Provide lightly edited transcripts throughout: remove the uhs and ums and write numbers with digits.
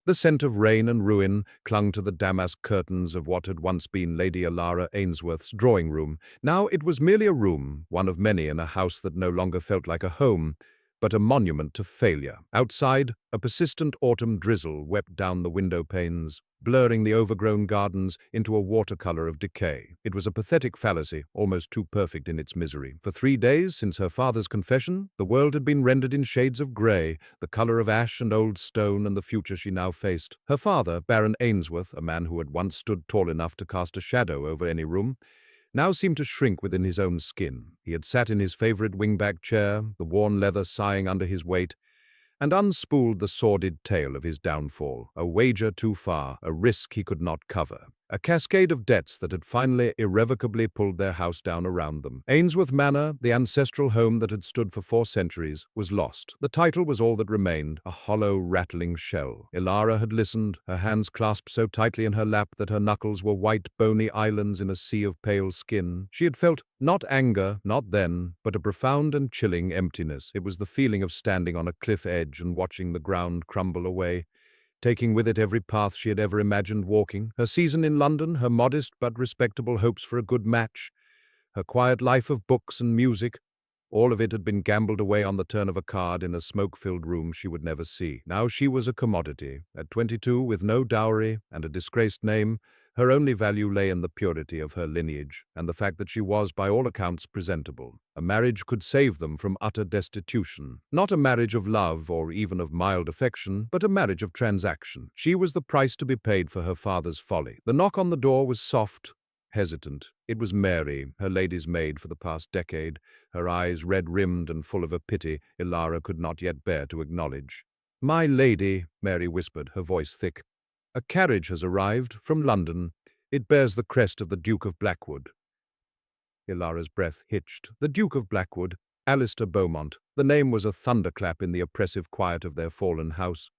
The scent of rain and ruin clung to the damask curtains of what had once been Lady Alara Ainsworth's drawing room. Now it was merely a room, one of many in a house that no longer felt like a home, but a monument to failure. Outside, a persistent autumn drizzle wept down the window panes, blurring the overgrown gardens into a watercolor of decay. It was a pathetic fallacy, almost too perfect in its misery. For 3 days since her father's confession, the world had been rendered in shades of grey, the color of ash and old stone, and the future she now faced. Her father, Baron Ainsworth, a man who had once stood tall enough to cast a shadow over any room, now seemed to shrink within his own skin. He had sat in his favorite wingback chair, the worn leather sighing under his weight, and unspooled the sordid tale of his downfall, a wager too far, a risk he could not cover, a cascade of debts that had finally irrevocably pulled their house down around them. Ainsworth Manor, the ancestral home that had stood for 4 centuries, was lost. The title was all that remained, a hollow, rattling shell. Ilara had listened, her hands clasped so tightly in her lap that her knuckles were white, bony islands in a sea of pale skin. She had felt not anger, not then, but a profound and chilling emptiness. It was the feeling of standing on a cliff edge and watching the ground crumble away, taking with it every path she had ever imagined walking, her season in London, her modest but respectable hopes for a good match, her quiet life of books and music. All of it had been gambled away on the turn of a card in a smoke-filled room she would never see. Now she was a commodity. At 22, with no dowry and a disgraced name, her only value lay in the purity of her lineage and the fact that she was, by all accounts, presentable. A marriage could save them from utter destitution. Not a marriage of love or even of mild affection, but a marriage of transaction. She was the price to be paid for her father's folly. The knock on the door was soft, hesitant. It was Mary, her lady's maid for the past decade, her eyes red-rimmed and full of a pity Ilara could not yet bear to acknowledge. "My lady," Mary whispered, her voice thick, "a carriage has arrived from London. It bears the crest of the Duke of Blackwood." Ilara's breath hitched. The Duke of Blackwood, Alistair Beaumont. The name was a thunderclap in the oppressive quiet of their fallen house.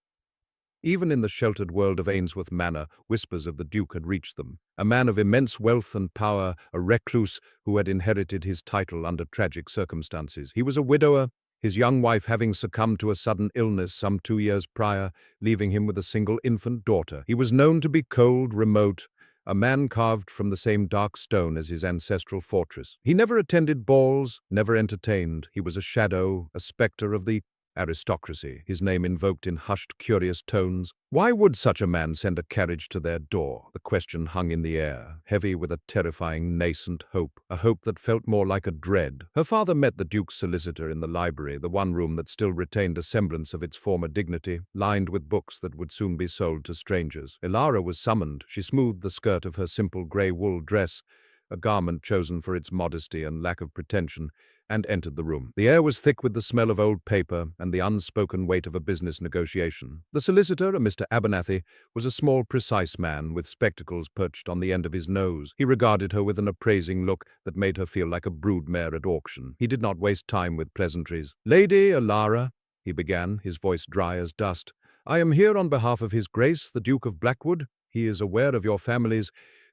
Even in the sheltered world of Ainsworth Manor, whispers of the Duke had reached them. A man of immense wealth and power, a recluse who had inherited his title under tragic circumstances. He was a widower, his young wife having succumbed to a sudden illness some 2 years prior, leaving him with a single infant daughter. He was known to be cold, remote, a man carved from the same dark stone as his ancestral fortress. He never attended balls, never entertained. He was a shadow, a spectre of the aristocracy, his name invoked in hushed, curious tones. Why would such a man send a carriage to their door? The question hung in the air, heavy with a terrifying nascent hope, a hope that felt more like a dread. Her father met the Duke's solicitor in the library, the one room that still retained a semblance of its former dignity, lined with books that would soon be sold to strangers. Ilara was summoned. She smoothed the skirt of her simple grey wool dress, a garment chosen for its modesty and lack of pretension, and entered the room. The air was thick with the smell of old paper and the unspoken weight of a business negotiation. The solicitor, a Mr. Abernathy, was a small, precise man with spectacles perched on the end of his nose. He regarded her with an appraising look that made her feel like a broodmare at auction. He did not waste time with pleasantries. "Lady Alara," he began, his voice dry as dust, "I am here on behalf of His Grace, the Duke of Blackwood. He is aware of your family's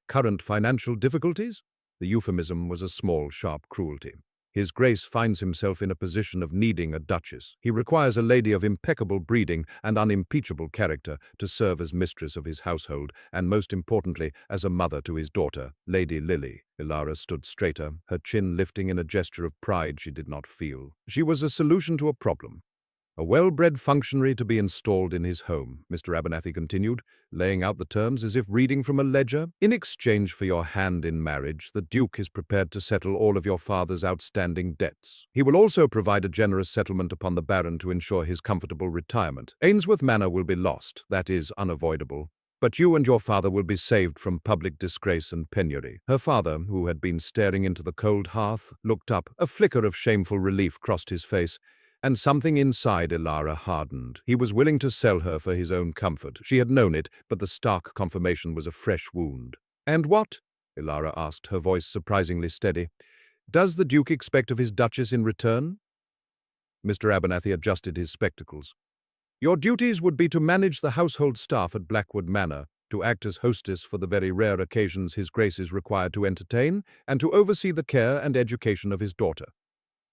current financial difficulties." The euphemism was a small, sharp cruelty. His Grace finds himself in a position of needing a duchess. He requires a lady of impeccable breeding and unimpeachable character to serve as mistress of his household, and most importantly, as a mother to his daughter, Lady Lily. Ilara stood straighter, her chin lifting in a gesture of pride she did not feel. She was a solution to a problem. A well-bred functionary to be installed in his home, Mr. Abernathy continued, laying out the terms as if reading from a ledger. "In exchange for your hand in marriage, the Duke is prepared to settle all of your father's outstanding debts. He will also provide a generous settlement upon the Baron to ensure his comfortable retirement. Ainsworth Manor will be lost, that is unavoidable, but you and your father will be saved from public disgrace and penury." Her father, who had been staring into the cold hearth, looked up. A flicker of shameful relief crossed his face, and something inside Ilara hardened. He was willing to sell her for his own comfort. She had known it, but the stark confirmation was a fresh wound. "And what?" Ilara asked, her voice surprisingly steady. "Does the Duke expect of his Duchess in return?" Mr. Abernathy adjusted his spectacles. "Your duties would be to manage the household staff at Blackwood Manor, to act as hostess for the very rare occasions His Grace is required to entertain, and to oversee the care and education of his daughter.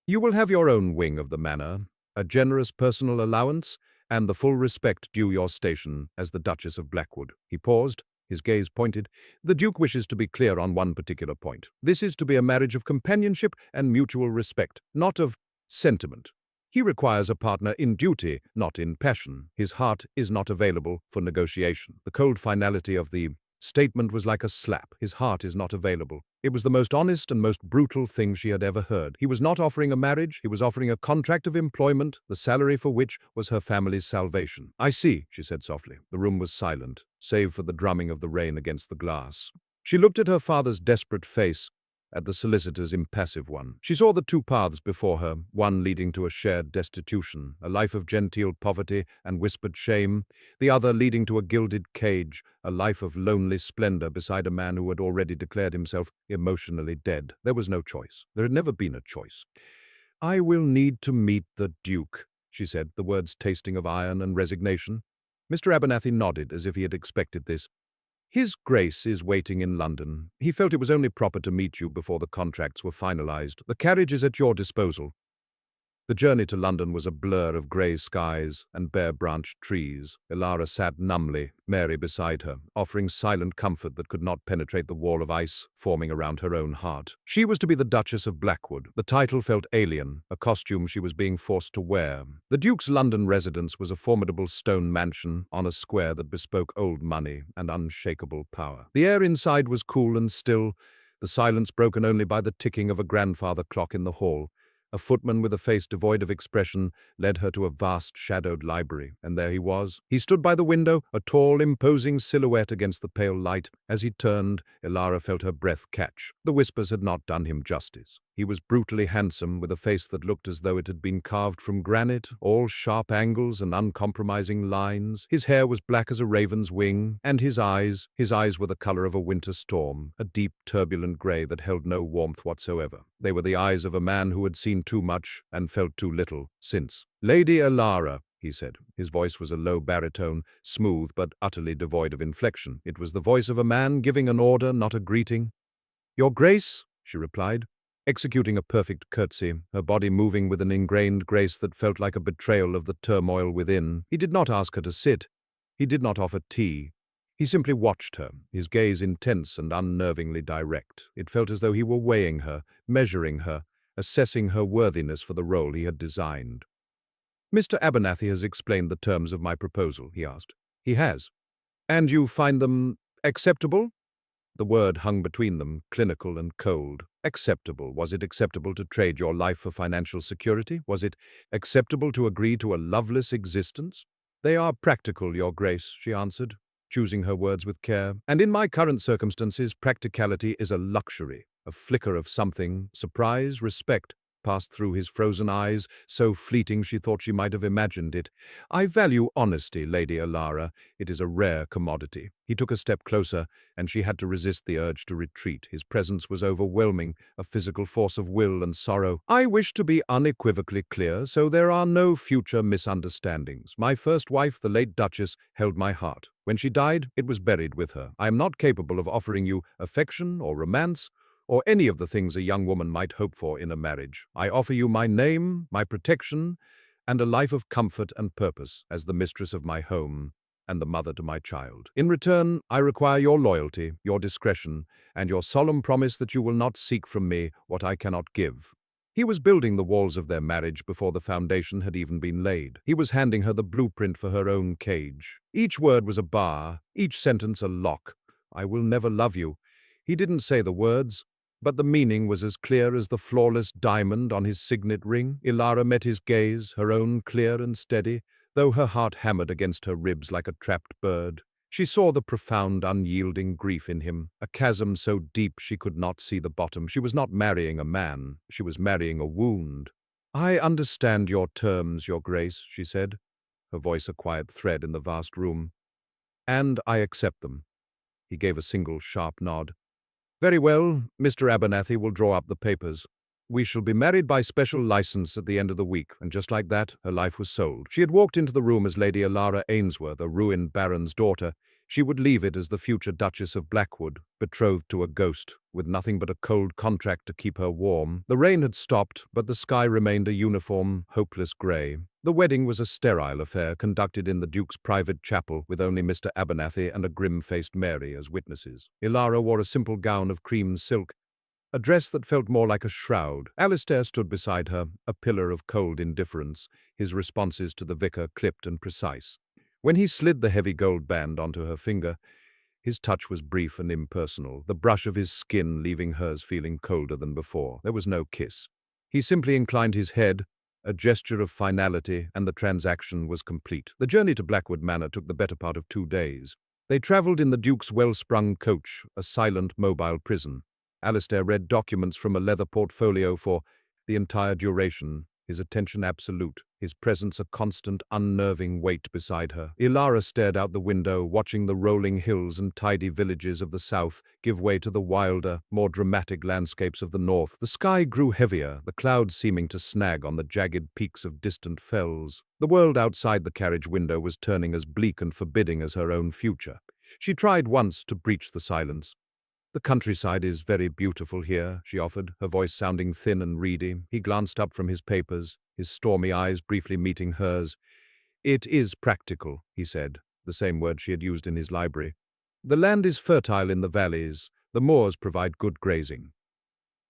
You will have your own wing of the manor, a generous personal allowance, and the full respect due your station as the Duchess of Blackwood." He paused, his gaze pointed. "The Duke wishes to be clear on one particular point. This is to be a marriage of companionship and mutual respect, not of sentiment. He requires a partner in duty, not in passion. His heart is not available for negotiation." The cold finality of the statement was like a slap. His heart is not available. It was the most honest and most brutal thing she had ever heard. He was not offering a marriage, he was offering a contract of employment, the salary for which was her family's salvation. "I see," she said softly. The room was silent, save for the drumming of the rain against the glass. She looked at her father's desperate face, at the solicitor's impassive one. She saw the two paths before her, one leading to a shared destitution, a life of genteel poverty and whispered shame, the other leading to a gilded cage, a life of lonely splendor beside a man who had already declared himself emotionally dead. There was no choice. There had never been a choice. "I will need to meet the Duke," she said, the words tasting of iron and resignation. Mr. Abernathy nodded as if he had expected this. "His Grace is waiting in London. He felt it was only proper to meet you before the contracts were finalized. The carriage is at your disposal." The journey to London was a blur of grey skies and bare-branched trees. Ilara sat numbly, Mary beside her, offering silent comfort that could not penetrate the wall of ice forming around her own heart. She was to be the Duchess of Blackwood. The title felt alien, a costume she was being forced to wear. The Duke's London residence was a formidable stone mansion on a square that bespoke old money and unshakable power. The air inside was cool and still, the silence broken only by the ticking of a grandfather clock in the hall. A footman with a face devoid of expression led her to a vast shadowed library, and there he was. He stood by the window, a tall, imposing silhouette against the pale light. As he turned, Ilara felt her breath catch. The whispers had not done him justice. He was brutally handsome, with a face that looked as though it had been carved from granite, all sharp angles and uncompromising lines. His hair was black as a raven's wing, and his eyes were the color of a winter storm, a deep, turbulent gray that held no warmth whatsoever. They were the eyes of a man who had seen too much and felt too little since. "Lady Ilara," he said. His voice was a low baritone, smooth but utterly devoid of inflection. It was the voice of a man giving an order, not a greeting. "Your Grace," she replied, executing a perfect curtsy, her body moving with an ingrained grace that felt like a betrayal of the turmoil within. He did not ask her to sit. He did not offer tea. He simply watched her, his gaze intense and unnervingly direct. It felt as though he were weighing her, measuring her, assessing her worthiness for the role he had designed. "Mr. Abernathy has explained the terms of my proposal," he asked. "He has. And you find them acceptable?" The word hung between them, clinical and cold. Acceptable. Was it acceptable to trade your life for financial security? Was it acceptable to agree to a loveless existence? "They are practical, Your Grace," she answered, choosing her words with care. "And in my current circumstances, practicality is a luxury." A flicker of something, surprise, respect, passed through his frozen eyes, so fleeting she thought she might have imagined it. "I value honesty, Lady Ilara. It is a rare commodity." He took a step closer, and she had to resist the urge to retreat. His presence was overwhelming, a physical force of will and sorrow. "I wish to be unequivocally clear, so there are no future misunderstandings. My first wife, the late Duchess, held my heart. When she died, it was buried with her. I am not capable of offering you affection or romance, or any of the things a young woman might hope for in a marriage. I offer you my name, my protection, and a life of comfort and purpose as the mistress of my home and the mother to my child. In return, I require your loyalty, your discretion, and your solemn promise that you will not seek from me what I cannot give." He was building the walls of their marriage before the foundation had even been laid. He was handing her the blueprint for her own cage. Each word was a bar, each sentence a lock. "I will never love you." He didn't say the words, but the meaning was as clear as the flawless diamond on his signet ring. Ilara met his gaze, her own clear and steady, though her heart hammered against her ribs like a trapped bird. She saw the profound, unyielding grief in him, a chasm so deep she could not see the bottom. She was not marrying a man, she was marrying a wound. "I understand your terms, Your Grace," she said, her voice a quiet thread in the vast room. "And I accept them." He gave a single sharp nod. "Very well, Mr. Abernathy will draw up the papers. We shall be married by special license at the end of the week," and just like that, her life was sold. She had walked into the room as Lady Ilara Ainsworth, a ruined baron's daughter. She would leave it as the future Duchess of Blackwood, betrothed to a ghost, with nothing but a cold contract to keep her warm. The rain had stopped, but the sky remained a uniform, hopeless grey. The wedding was a sterile affair conducted in the Duke's private chapel with only Mr. Abernathy and a grim-faced Mary as witnesses. Ilara wore a simple gown of cream silk, a dress that felt more like a shroud. Alistair stood beside her, a pillar of cold indifference, his responses to the vicar clipped and precise. When he slid the heavy gold band onto her finger, his touch was brief and impersonal, the brush of his skin leaving hers feeling colder than before. There was no kiss. He simply inclined his head, a gesture of finality, and the transaction was complete. The journey to Blackwood Manor took the better part of 2 days. They travelled in the Duke's well-sprung coach, a silent, mobile prison. Alistair read documents from a leather portfolio for the entire duration, his attention absolute, his presence a constant, unnerving weight beside her. Ilara stared out the window, watching the rolling hills and tidy villages of the south give way to the wilder, more dramatic landscapes of the north. The sky grew heavier, the clouds seeming to snag on the jagged peaks of distant fells. The world outside the carriage window was turning as bleak and forbidding as her own future. She tried once to breach the silence. "The countryside is very beautiful here," she offered, her voice sounding thin and reedy. He glanced up from his papers, his stormy eyes briefly meeting hers. "It is practical," he said, the same word she had used in his library. "The land is fertile in the valleys. The moors provide good grazing."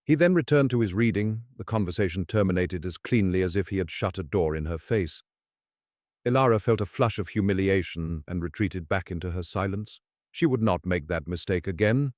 He then returned to his reading. The conversation terminated as cleanly as if he had shut a door in her face. Ilara felt a flush of humiliation and retreated back into her silence. She would not make that mistake again.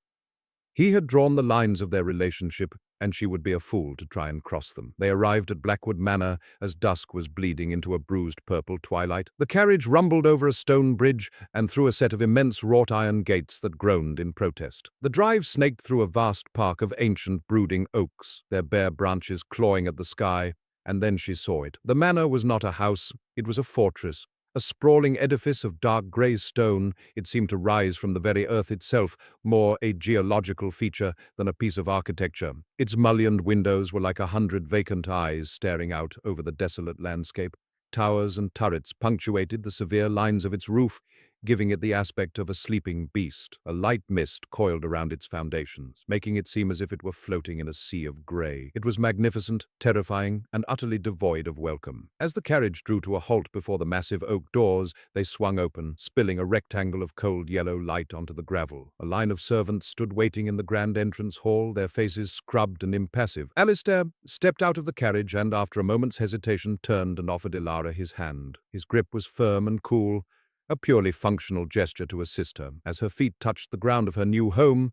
He had drawn the lines of their relationship, and she would be a fool to try and cross them. They arrived at Blackwood Manor as dusk was bleeding into a bruised purple twilight. The carriage rumbled over a stone bridge and through a set of immense wrought-iron gates that groaned in protest. The drive snaked through a vast park of ancient brooding oaks, their bare branches clawing at the sky, and then she saw it. The manor was not a house, it was a fortress. A sprawling edifice of dark grey stone, it seemed to rise from the very earth itself, more a geological feature than a piece of architecture. Its mullioned windows were like 100 vacant eyes staring out over the desolate landscape. Towers and turrets punctuated the severe lines of its roof, giving it the aspect of a sleeping beast. A light mist coiled around its foundations, making it seem as if it were floating in a sea of grey. It was magnificent, terrifying, and utterly devoid of welcome. As the carriage drew to a halt before the massive oak doors, they swung open, spilling a rectangle of cold yellow light onto the gravel. A line of servants stood waiting in the grand entrance hall, their faces scrubbed and impassive. Alistair stepped out of the carriage and, after a moment's hesitation, turned and offered Ilara his hand. His grip was firm and cool, a purely functional gesture to assist her. As her feet touched the ground of her new home,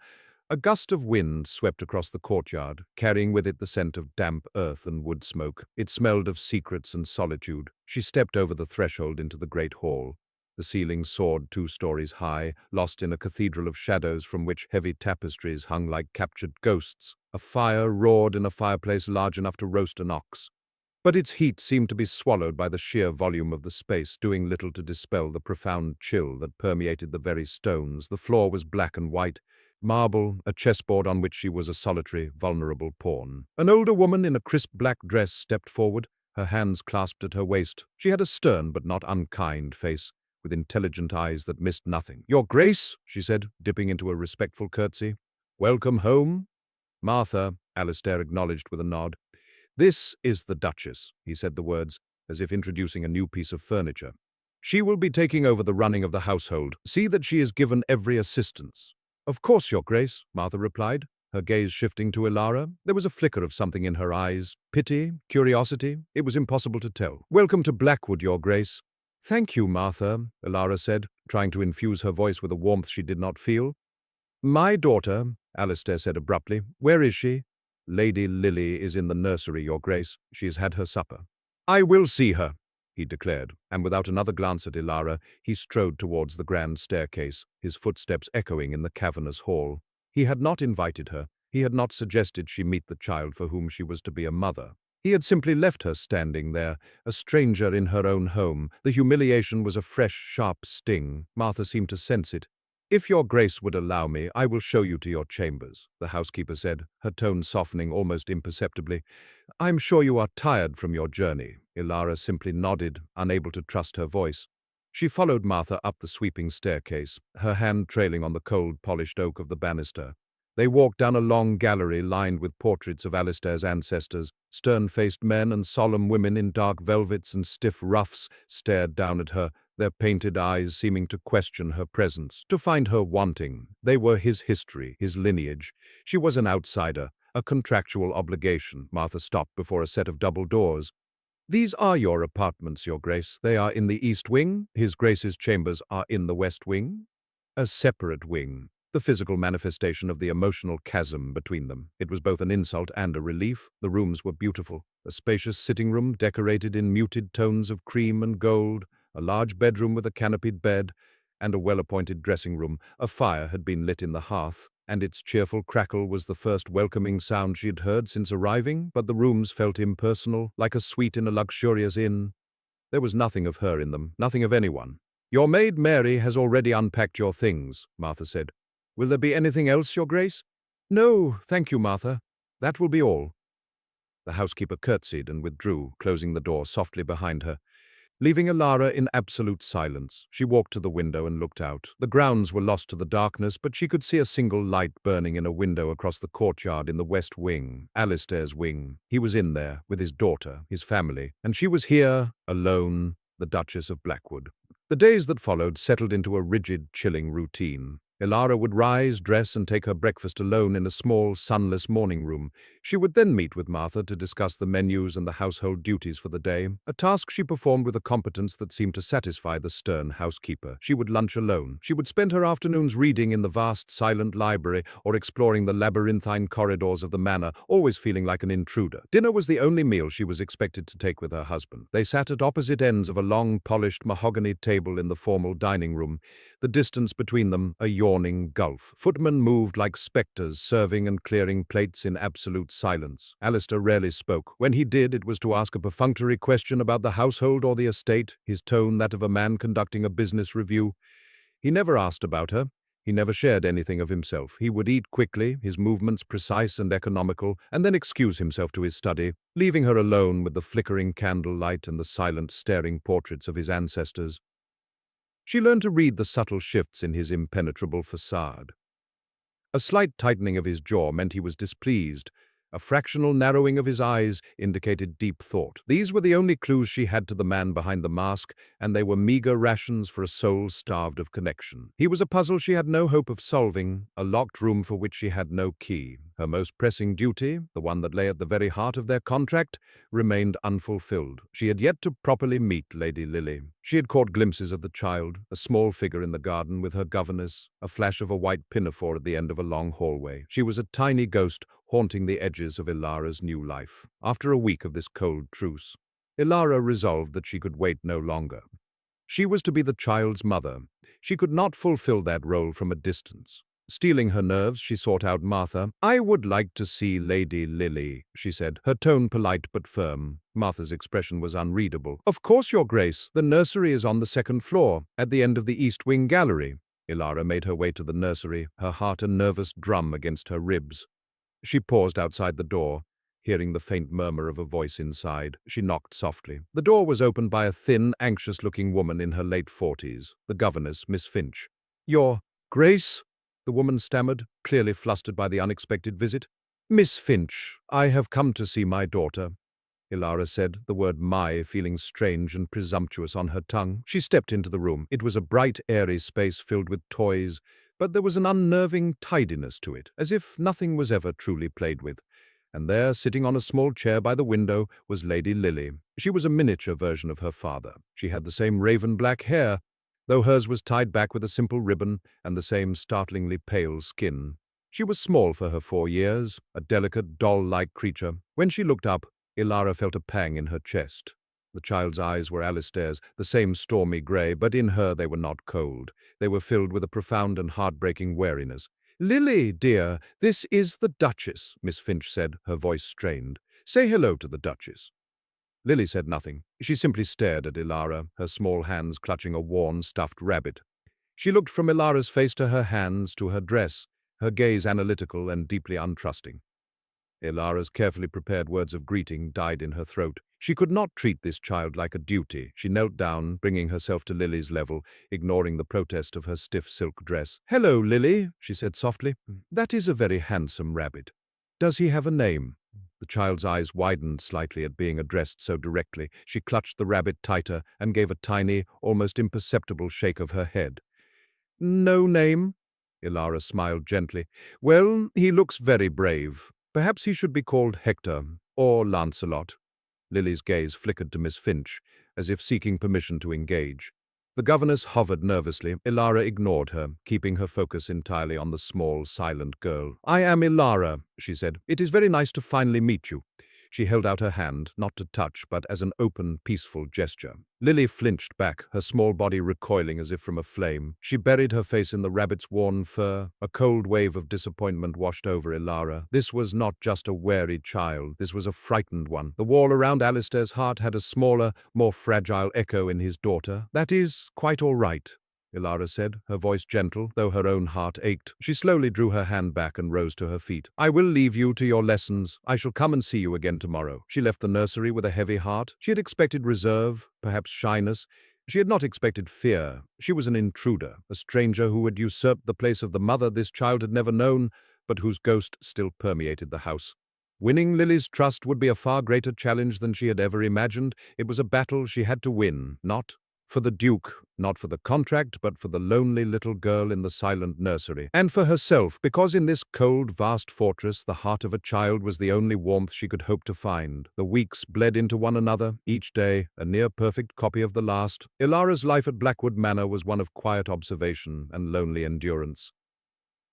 a gust of wind swept across the courtyard, carrying with it the scent of damp earth and wood smoke. It smelled of secrets and solitude. She stepped over the threshold into the great hall. The ceiling soared 2 stories high, lost in a cathedral of shadows from which heavy tapestries hung like captured ghosts. A fire roared in a fireplace large enough to roast an ox. But its heat seemed to be swallowed by the sheer volume of the space, doing little to dispel the profound chill that permeated the very stones. The floor was black and white, marble, a chessboard on which she was a solitary, vulnerable pawn. An older woman in a crisp black dress stepped forward, her hands clasped at her waist. She had a stern but not unkind face, with intelligent eyes that missed nothing. "Your Grace," she said, dipping into a respectful curtsy. "Welcome home." "Martha," Alistair acknowledged with a nod. "This is the Duchess," he said the words, as if introducing a new piece of furniture. "She will be taking over the running of the household. See that she is given every assistance." "Of course, Your Grace," Martha replied, her gaze shifting to Ilara. There was a flicker of something in her eyes. Pity, curiosity, it was impossible to tell. "Welcome to Blackwood, Your Grace." "Thank you, Martha," Ilara said, trying to infuse her voice with a warmth she did not feel. "My daughter," Alistair said abruptly. "Where is she?" "Lady Lily is in the nursery, Your Grace. She has had her supper." "I will see her," he declared, and without another glance at Ilara, he strode towards the grand staircase, his footsteps echoing in the cavernous hall. He had not invited her. He had not suggested she meet the child for whom she was to be a mother. He had simply left her standing there, a stranger in her own home. The humiliation was a fresh, sharp sting. Martha seemed to sense it. "If your Grace would allow me, I will show you to your chambers," the housekeeper said, her tone softening almost imperceptibly. "I'm sure you are tired from your journey." Ilara simply nodded, unable to trust her voice. She followed Martha up the sweeping staircase, her hand trailing on the cold, polished oak of the banister. They walked down a long gallery lined with portraits of Alistair's ancestors. Stern-faced men and solemn women in dark velvets and stiff ruffs stared down at her, their painted eyes seeming to question her presence, to find her wanting. They were his history, his lineage. She was an outsider, a contractual obligation. Martha stopped before a set of double doors. "These are your apartments, Your Grace. They are in the East Wing. His Grace's chambers are in the West Wing." A separate wing. The physical manifestation of the emotional chasm between them. It was both an insult and a relief. The rooms were beautiful. A spacious sitting room decorated in muted tones of cream and gold, a large bedroom with a canopied bed, and a well-appointed dressing room. A fire had been lit in the hearth, and its cheerful crackle was the first welcoming sound she had heard since arriving, but the rooms felt impersonal, like a suite in a luxurious inn. There was nothing of her in them, nothing of anyone. "Your maid Mary has already unpacked your things," Martha said. "Will there be anything else, Your Grace?" "No, thank you, Martha. That will be all." The housekeeper curtsied and withdrew, closing the door softly behind her. Leaving Ilara in absolute silence, she walked to the window and looked out. The grounds were lost to the darkness, but she could see a single light burning in a window across the courtyard in the West Wing, Alistair's wing. He was in there, with his daughter, his family, and she was here, alone, the Duchess of Blackwood. The days that followed settled into a rigid, chilling routine. Ilara would rise, dress, and take her breakfast alone in a small, sunless morning room. She would then meet with Martha to discuss the menus and the household duties for the day, a task she performed with a competence that seemed to satisfy the stern housekeeper. She would lunch alone. She would spend her afternoons reading in the vast, silent library or exploring the labyrinthine corridors of the manor, always feeling like an intruder. Dinner was the only meal she was expected to take with her husband. They sat at opposite ends of a long, polished mahogany table in the formal dining room, the distance between them a yawning gulf. Footmen moved like spectres, serving and clearing plates in absolute silence. Alistair rarely spoke. When he did, it was to ask a perfunctory question about the household or the estate, his tone that of a man conducting a business review. He never asked about her. He never shared anything of himself. He would eat quickly, his movements precise and economical, and then excuse himself to his study, leaving her alone with the flickering candlelight and the silent, staring portraits of his ancestors. She learned to read the subtle shifts in his impenetrable facade. A slight tightening of his jaw meant he was displeased. A fractional narrowing of his eyes indicated deep thought. These were the only clues she had to the man behind the mask, and they were meager rations for a soul starved of connection. He was a puzzle she had no hope of solving, a locked room for which she had no key. Her most pressing duty, the one that lay at the very heart of their contract, remained unfulfilled. She had yet to properly meet Lady Lily. She had caught glimpses of the child, a small figure in the garden with her governess, a flash of a white pinafore at the end of a long hallway. She was a tiny ghost haunting the edges of Ilara's new life. After a week of this cold truce, Ilara resolved that she could wait no longer. She was to be the child's mother. She could not fulfill that role from a distance. Steeling her nerves, she sought out Martha. "I would like to see Lady Lily," she said, her tone polite but firm. Martha's expression was unreadable. "Of course, Your Grace. The nursery is on the second floor, at the end of the East Wing gallery." Ilara made her way to the nursery, her heart a nervous drum against her ribs. She paused outside the door, hearing the faint murmur of a voice inside. She knocked softly. The door was opened by a thin, anxious-looking woman in her late 40s, the governess, Miss Finch. "Your Grace?" the woman stammered, clearly flustered by the unexpected visit. "Miss Finch, I have come to see my daughter," Ilara said, the word "my" feeling strange and presumptuous on her tongue. She stepped into the room. It was a bright, airy space filled with toys, but there was an unnerving tidiness to it, as if nothing was ever truly played with. And there, sitting on a small chair by the window, was Lady Lily. She was a miniature version of her father. She had the same raven-black hair, though hers was tied back with a simple ribbon, and the same startlingly pale skin. She was small for her 4 years, a delicate, doll-like creature. When she looked up, Ilara felt a pang in her chest. The child's eyes were Alistair's, the same stormy grey, but in her they were not cold. They were filled with a profound and heartbreaking wariness. "Lily, dear, this is the Duchess," Miss Finch said, her voice strained. "Say hello to the Duchess." Lily said nothing. She simply stared at Ilara, her small hands clutching a worn, stuffed rabbit. She looked from Ilara's face to her hands, to her dress, her gaze analytical and deeply untrusting. Ilara's carefully prepared words of greeting died in her throat. She could not treat this child like a duty. She knelt down, bringing herself to Lily's level, ignoring the protest of her stiff silk dress. "Hello, Lily," she said softly. "That is a very handsome rabbit. Does he have a name?" The child's eyes widened slightly at being addressed so directly. She clutched the rabbit tighter and gave a tiny, almost imperceptible shake of her head. "No name?" Ilara smiled gently. "Well, he looks very brave. Perhaps he should be called Hector or Lancelot." Lily's gaze flickered to Miss Finch, as if seeking permission to engage. The governess hovered nervously. Ilara ignored her, keeping her focus entirely on the small, silent girl. "I am Ilara," she said. "It is very nice to finally meet you." She held out her hand, not to touch, but as an open, peaceful gesture. Lily flinched back, her small body recoiling as if from a flame. She buried her face in the rabbit's worn fur. A cold wave of disappointment washed over Ilara. This was not just a wary child, this was a frightened one. The wall around Alistair's heart had a smaller, more fragile echo in his daughter. "That is quite all right," Ilara said, her voice gentle, though her own heart ached. She slowly drew her hand back and rose to her feet. "I will leave you to your lessons. I shall come and see you again tomorrow." She left the nursery with a heavy heart. She had expected reserve, perhaps shyness. She had not expected fear. She was an intruder, a stranger who had usurped the place of the mother this child had never known, but whose ghost still permeated the house. Winning Lily's trust would be a far greater challenge than she had ever imagined. It was a battle she had to win, not for the Duke, not for the contract, but for the lonely little girl in the silent nursery. And for herself, because in this cold, vast fortress, the heart of a child was the only warmth she could hope to find. The weeks bled into one another, each day a near-perfect copy of the last. Ilara's life at Blackwood Manor was one of quiet observation and lonely endurance.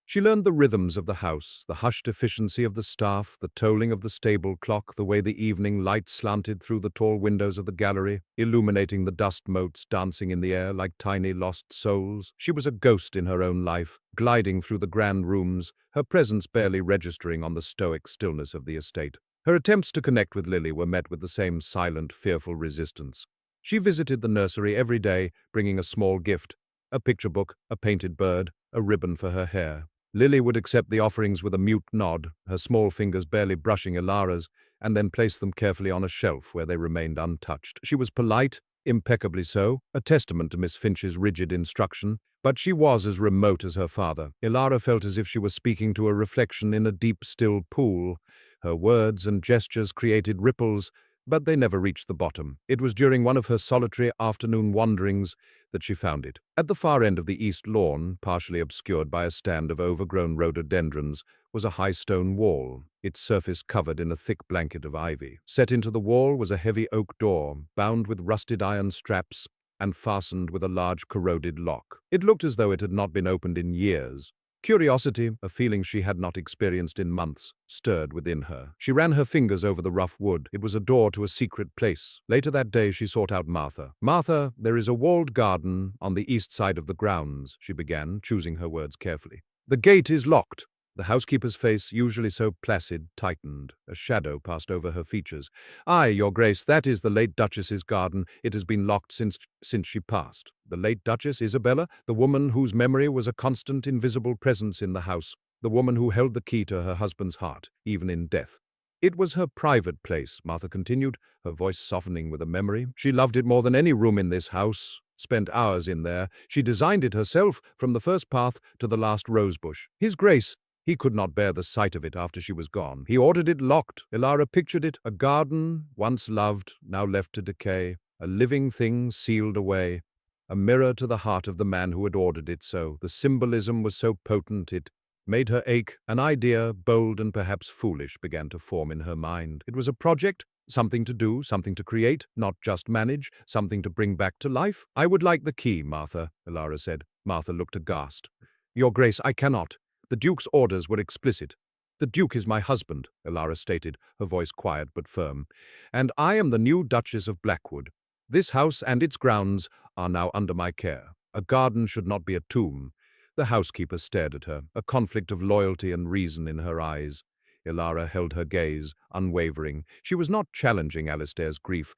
She learned the rhythms of the house, the hushed efficiency of the staff, the tolling of the stable clock, the way the evening light slanted through the tall windows of the gallery, illuminating the dust motes dancing in the air like tiny lost souls. She was a ghost in her own life, gliding through the grand rooms, her presence barely registering on the stoic stillness of the estate. Her attempts to connect with Lily were met with the same silent, fearful resistance. She visited the nursery every day, bringing a small gift, a picture book, a painted bird, a ribbon for her hair. Lily would accept the offerings with a mute nod, her small fingers barely brushing Ilara's, and then place them carefully on a shelf where they remained untouched. She was polite, impeccably so, a testament to Miss Finch's rigid instruction, but she was as remote as her father. Ilara felt as if she was speaking to a reflection in a deep, still pool. Her words and gestures created ripples, but they never reached the bottom. It was during one of her solitary afternoon wanderings that she found it. At the far end of the east lawn, partially obscured by a stand of overgrown rhododendrons, was a high stone wall, its surface covered in a thick blanket of ivy. Set into the wall was a heavy oak door, bound with rusted iron straps and fastened with a large corroded lock. It looked as though it had not been opened in years. Curiosity, a feeling she had not experienced in months, stirred within her. She ran her fingers over the rough wood. It was a door to a secret place. Later that day she sought out Martha. "Martha, there is a walled garden on the east side of the grounds," she began, choosing her words carefully. "The gate is locked." The housekeeper's face, usually so placid, tightened. A shadow passed over her features. "Aye, Your Grace, that is the late Duchess's garden. It has been locked since she passed." The late Duchess, Isabella, the woman whose memory was a constant, invisible presence in the house, the woman who held the key to her husband's heart, even in death. "It was her private place," Martha continued, her voice softening with a memory. "She loved it more than any room in this house. Spent hours in there. She designed it herself, from the first path to the last rosebush. His Grace, he could not bear the sight of it after she was gone. He ordered it locked." Ilara pictured it, a garden, once loved, now left to decay, a living thing sealed away, a mirror to the heart of the man who had ordered it so. The symbolism was so potent it made her ache. An idea, bold and perhaps foolish, began to form in her mind. It was a project, something to do, something to create, not just manage, something to bring back to life. "I would like the key, Martha," Ilara said. Martha looked aghast. "Your Grace, I cannot. The Duke's orders were explicit." "The Duke is my husband," Ilara stated, her voice quiet but firm. "And I am the new Duchess of Blackwood. This house and its grounds are now under my care. A garden should not be a tomb." The housekeeper stared at her, a conflict of loyalty and reason in her eyes. Ilara held her gaze, unwavering. She was not challenging Alistair's grief,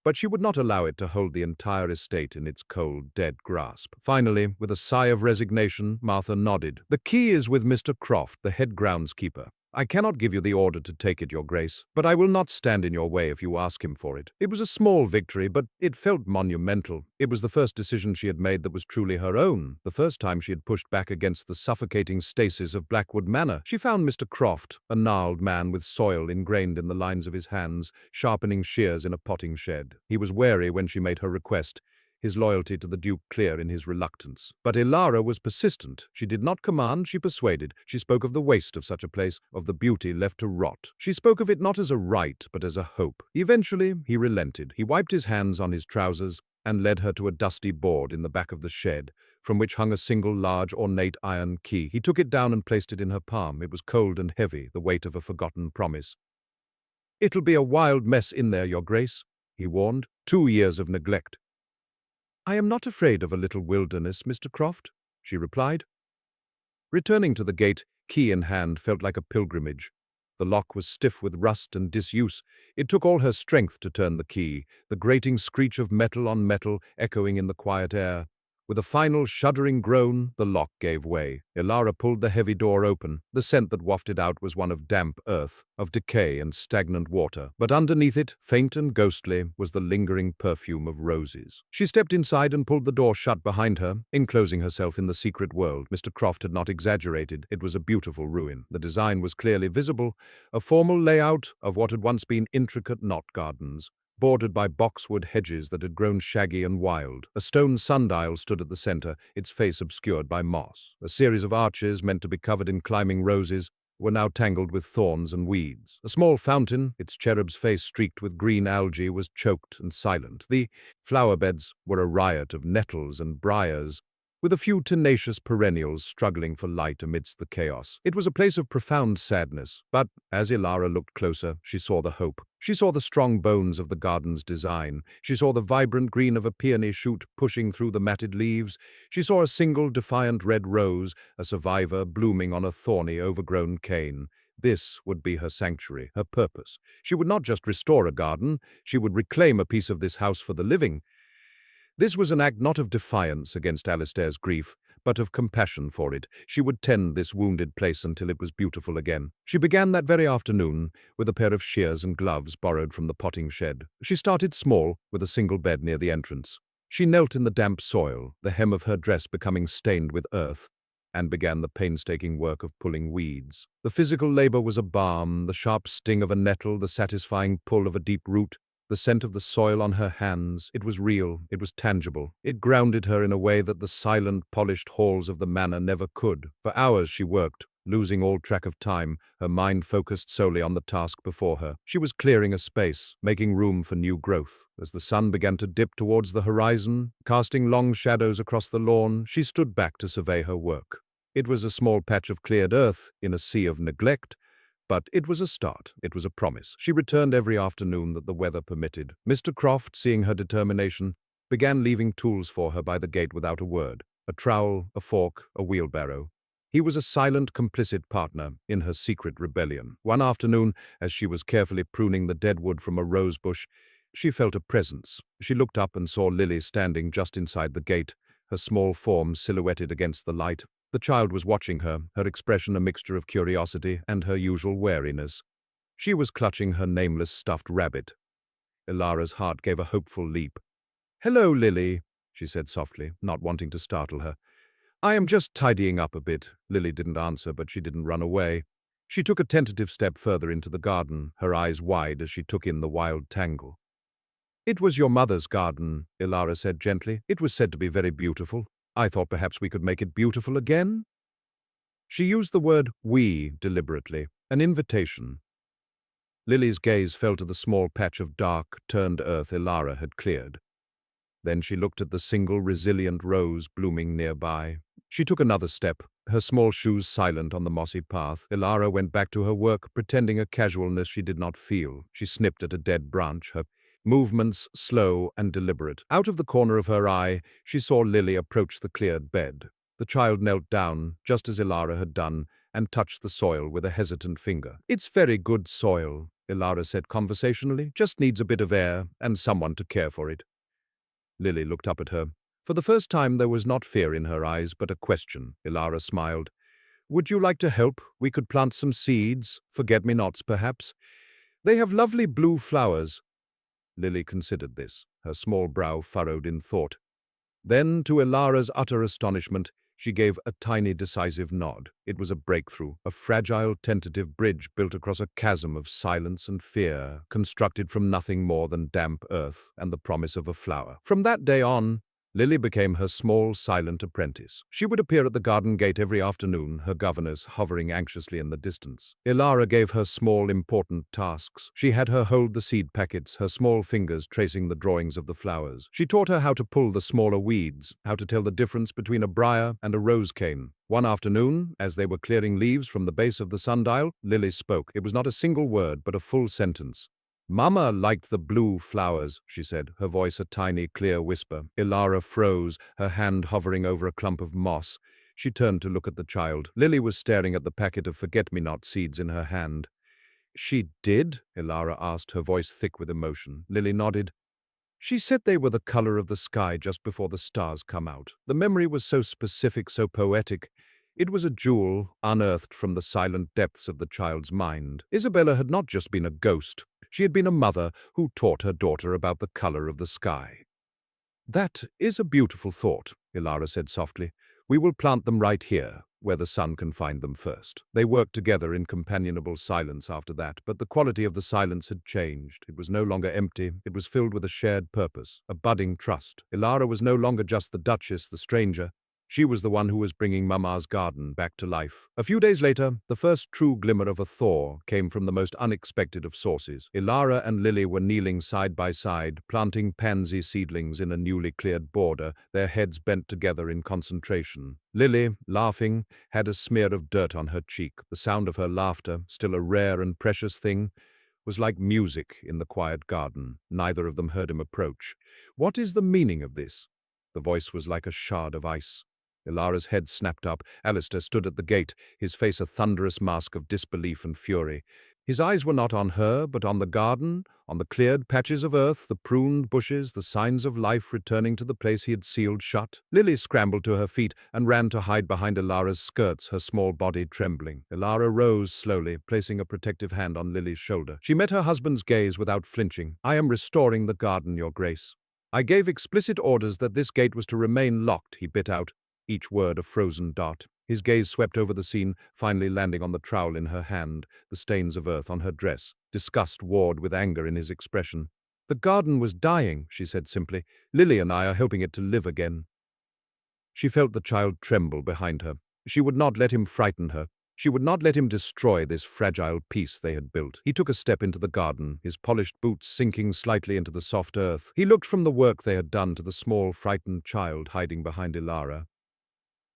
but she would not allow it to hold the entire estate in its cold, dead grasp. Finally, with a sigh of resignation, Martha nodded. "The key is with Mr. Croft, the head groundskeeper. I cannot give you the order to take it, Your Grace, but I will not stand in your way if you ask him for it. It was a small victory, but it felt monumental. It was the first decision she had made that was truly her own, the first time she had pushed back against the suffocating stasis of Blackwood Manor. She found Mr. Croft, a gnarled man with soil ingrained in the lines of his hands, sharpening shears in a potting shed. He was wary when she made her request, his loyalty to the Duke clear in his reluctance. But Ilara was persistent. She did not command, she persuaded. She spoke of the waste of such a place, of the beauty left to rot. She spoke of it not as a right, but as a hope. Eventually, he relented. He wiped his hands on his trousers and led her to a dusty board in the back of the shed, from which hung a single large ornate iron key. He took it down and placed it in her palm. It was cold and heavy, the weight of a forgotten promise. "It'll be a wild mess in there, Your Grace," he warned. 2 years of neglect. "I am not afraid of a little wilderness, Mr. Croft," she replied. Returning to the gate, key in hand, felt like a pilgrimage. The lock was stiff with rust and disuse. It took all her strength to turn the key, the grating screech of metal on metal echoing in the quiet air. With a final shuddering groan, the lock gave way. Ilara pulled the heavy door open. The scent that wafted out was one of damp earth, of decay and stagnant water. But underneath it, faint and ghostly, was the lingering perfume of roses. She stepped inside and pulled the door shut behind her, enclosing herself in the secret world. Mr. Croft had not exaggerated. It was a beautiful ruin. The design was clearly visible, a formal layout of what had once been intricate knot gardens, bordered by boxwood hedges that had grown shaggy and wild. A stone sundial stood at the center, its face obscured by moss. A series of arches, meant to be covered in climbing roses, were now tangled with thorns and weeds. A small fountain, its cherub's face streaked with green algae, was choked and silent. The flower beds were a riot of nettles and briars, with a few tenacious perennials struggling for light amidst the chaos. It was a place of profound sadness, but as Ilara looked closer, she saw the hope. She saw the strong bones of the garden's design. She saw the vibrant green of a peony shoot pushing through the matted leaves. She saw a single defiant red rose, a survivor blooming on a thorny, overgrown cane. This would be her sanctuary, her purpose. She would not just restore a garden, she would reclaim a piece of this house for the living. This was an act not of defiance against Alistair's grief, but of compassion for it. She would tend this wounded place until it was beautiful again. She began that very afternoon with a pair of shears and gloves borrowed from the potting shed. She started small, with a single bed near the entrance. She knelt in the damp soil, the hem of her dress becoming stained with earth, and began the painstaking work of pulling weeds. The physical labor was a balm, the sharp sting of a nettle, the satisfying pull of a deep root, the scent of the soil on her hands. It was real, it was tangible. It grounded her in a way that the silent, polished halls of the manor never could. For hours she worked, losing all track of time, her mind focused solely on the task before her. She was clearing a space, making room for new growth. As the sun began to dip towards the horizon, casting long shadows across the lawn, she stood back to survey her work. It was a small patch of cleared earth in a sea of neglect, but it was a start. It was a promise. She returned every afternoon that the weather permitted. Mr. Croft, seeing her determination, began leaving tools for her by the gate without a word. A trowel, a fork, a wheelbarrow. He was a silent, complicit partner in her secret rebellion. One afternoon, as she was carefully pruning the dead wood from a rose bush, she felt a presence. She looked up and saw Lily standing just inside the gate, her small form silhouetted against the light. The child was watching her, her expression a mixture of curiosity and her usual wariness. She was clutching her nameless stuffed rabbit. Ilara's heart gave a hopeful leap. "Hello, Lily," she said softly, not wanting to startle her. "I am just tidying up a bit." Lily didn't answer, but she didn't run away. She took a tentative step further into the garden, her eyes wide as she took in the wild tangle. "It was your mother's garden," Ilara said gently. "It was said to be very beautiful. I thought perhaps we could make it beautiful again." She used the word "we" deliberately, an invitation. Lily's gaze fell to the small patch of dark, turned earth Ilara had cleared. Then she looked at the single resilient rose blooming nearby. She took another step, her small shoes silent on the mossy path. Ilara went back to her work, pretending a casualness she did not feel. She snipped at a dead branch, her movements slow and deliberate. Out of the corner of her eye, she saw Lily approach the cleared bed. The child knelt down, just as Ilara had done, and touched the soil with a hesitant finger. "It's very good soil," Ilara said conversationally. "Just needs a bit of air and someone to care for it." Lily looked up at her. For the first time there was not fear in her eyes, but a question. Ilara smiled. Would you like to help? We could plant some seeds, forget-me-nots perhaps. They have lovely blue flowers." Lily considered this, her small brow furrowed in thought. Then, to Ilara's utter astonishment, she gave a tiny decisive nod. It was a breakthrough, a fragile, tentative bridge built across a chasm of silence and fear, constructed from nothing more than damp earth and the promise of a flower. From that day on, Lily became her small, silent apprentice. She would appear at the garden gate every afternoon, her governess hovering anxiously in the distance. Ilara gave her small, important tasks. She had her hold the seed packets, her small fingers tracing the drawings of the flowers. She taught her how to pull the smaller weeds, how to tell the difference between a briar and a rose cane. One afternoon, as they were clearing leaves from the base of the sundial, Lily spoke. It was not a single word, but a full sentence. "Mama liked the blue flowers," she said, her voice a tiny, clear whisper. Ilara froze, her hand hovering over a clump of moss. She turned to look at the child. Lily was staring at the packet of forget-me-not seeds in her hand. "She did?" Ilara asked, her voice thick with emotion. Lily nodded. "She said they were the color of the sky just before the stars come out. The memory was so specific, so poetic. It was a jewel unearthed from the silent depths of the child's mind. Isabella had not just been a ghost. She had been a mother who taught her daughter about the color of the sky." "That is a beautiful thought," Ilara said softly. "We will plant them right here, where the sun can find them first." They worked together in companionable silence after that, but the quality of the silence had changed. It was no longer empty, it was filled with a shared purpose, a budding trust. Ilara was no longer just the Duchess, the stranger. She was the one who was bringing Mama's garden back to life. A few days later, the first true glimmer of a thaw came from the most unexpected of sources. Ilara and Lily were kneeling side by side, planting pansy seedlings in a newly cleared border, their heads bent together in concentration. Lily, laughing, had a smear of dirt on her cheek. The sound of her laughter, still a rare and precious thing, was like music in the quiet garden. Neither of them heard him approach. "What is the meaning of this?" The voice was like a shard of ice. Ilara's head snapped up. Alistair stood at the gate, his face a thunderous mask of disbelief and fury. His eyes were not on her, but on the garden, on the cleared patches of earth, the pruned bushes, the signs of life returning to the place he had sealed shut. Lily scrambled to her feet and ran to hide behind Ilara's skirts, her small body trembling. Ilara rose slowly, placing a protective hand on Lily's shoulder. She met her husband's gaze without flinching. "I am restoring the garden, Your Grace. I gave explicit orders that this gate was to remain locked," he bit out, each word a frozen dart. His gaze swept over the scene, finally landing on the trowel in her hand, the stains of earth on her dress. Disgust warred with anger in his expression. "The garden was dying," she said simply. "Lily and I are helping it to live again." She felt the child tremble behind her. She would not let him frighten her. She would not let him destroy this fragile piece they had built. He took a step into the garden, his polished boots sinking slightly into the soft earth. He looked from the work they had done to the small, frightened child hiding behind Ilara.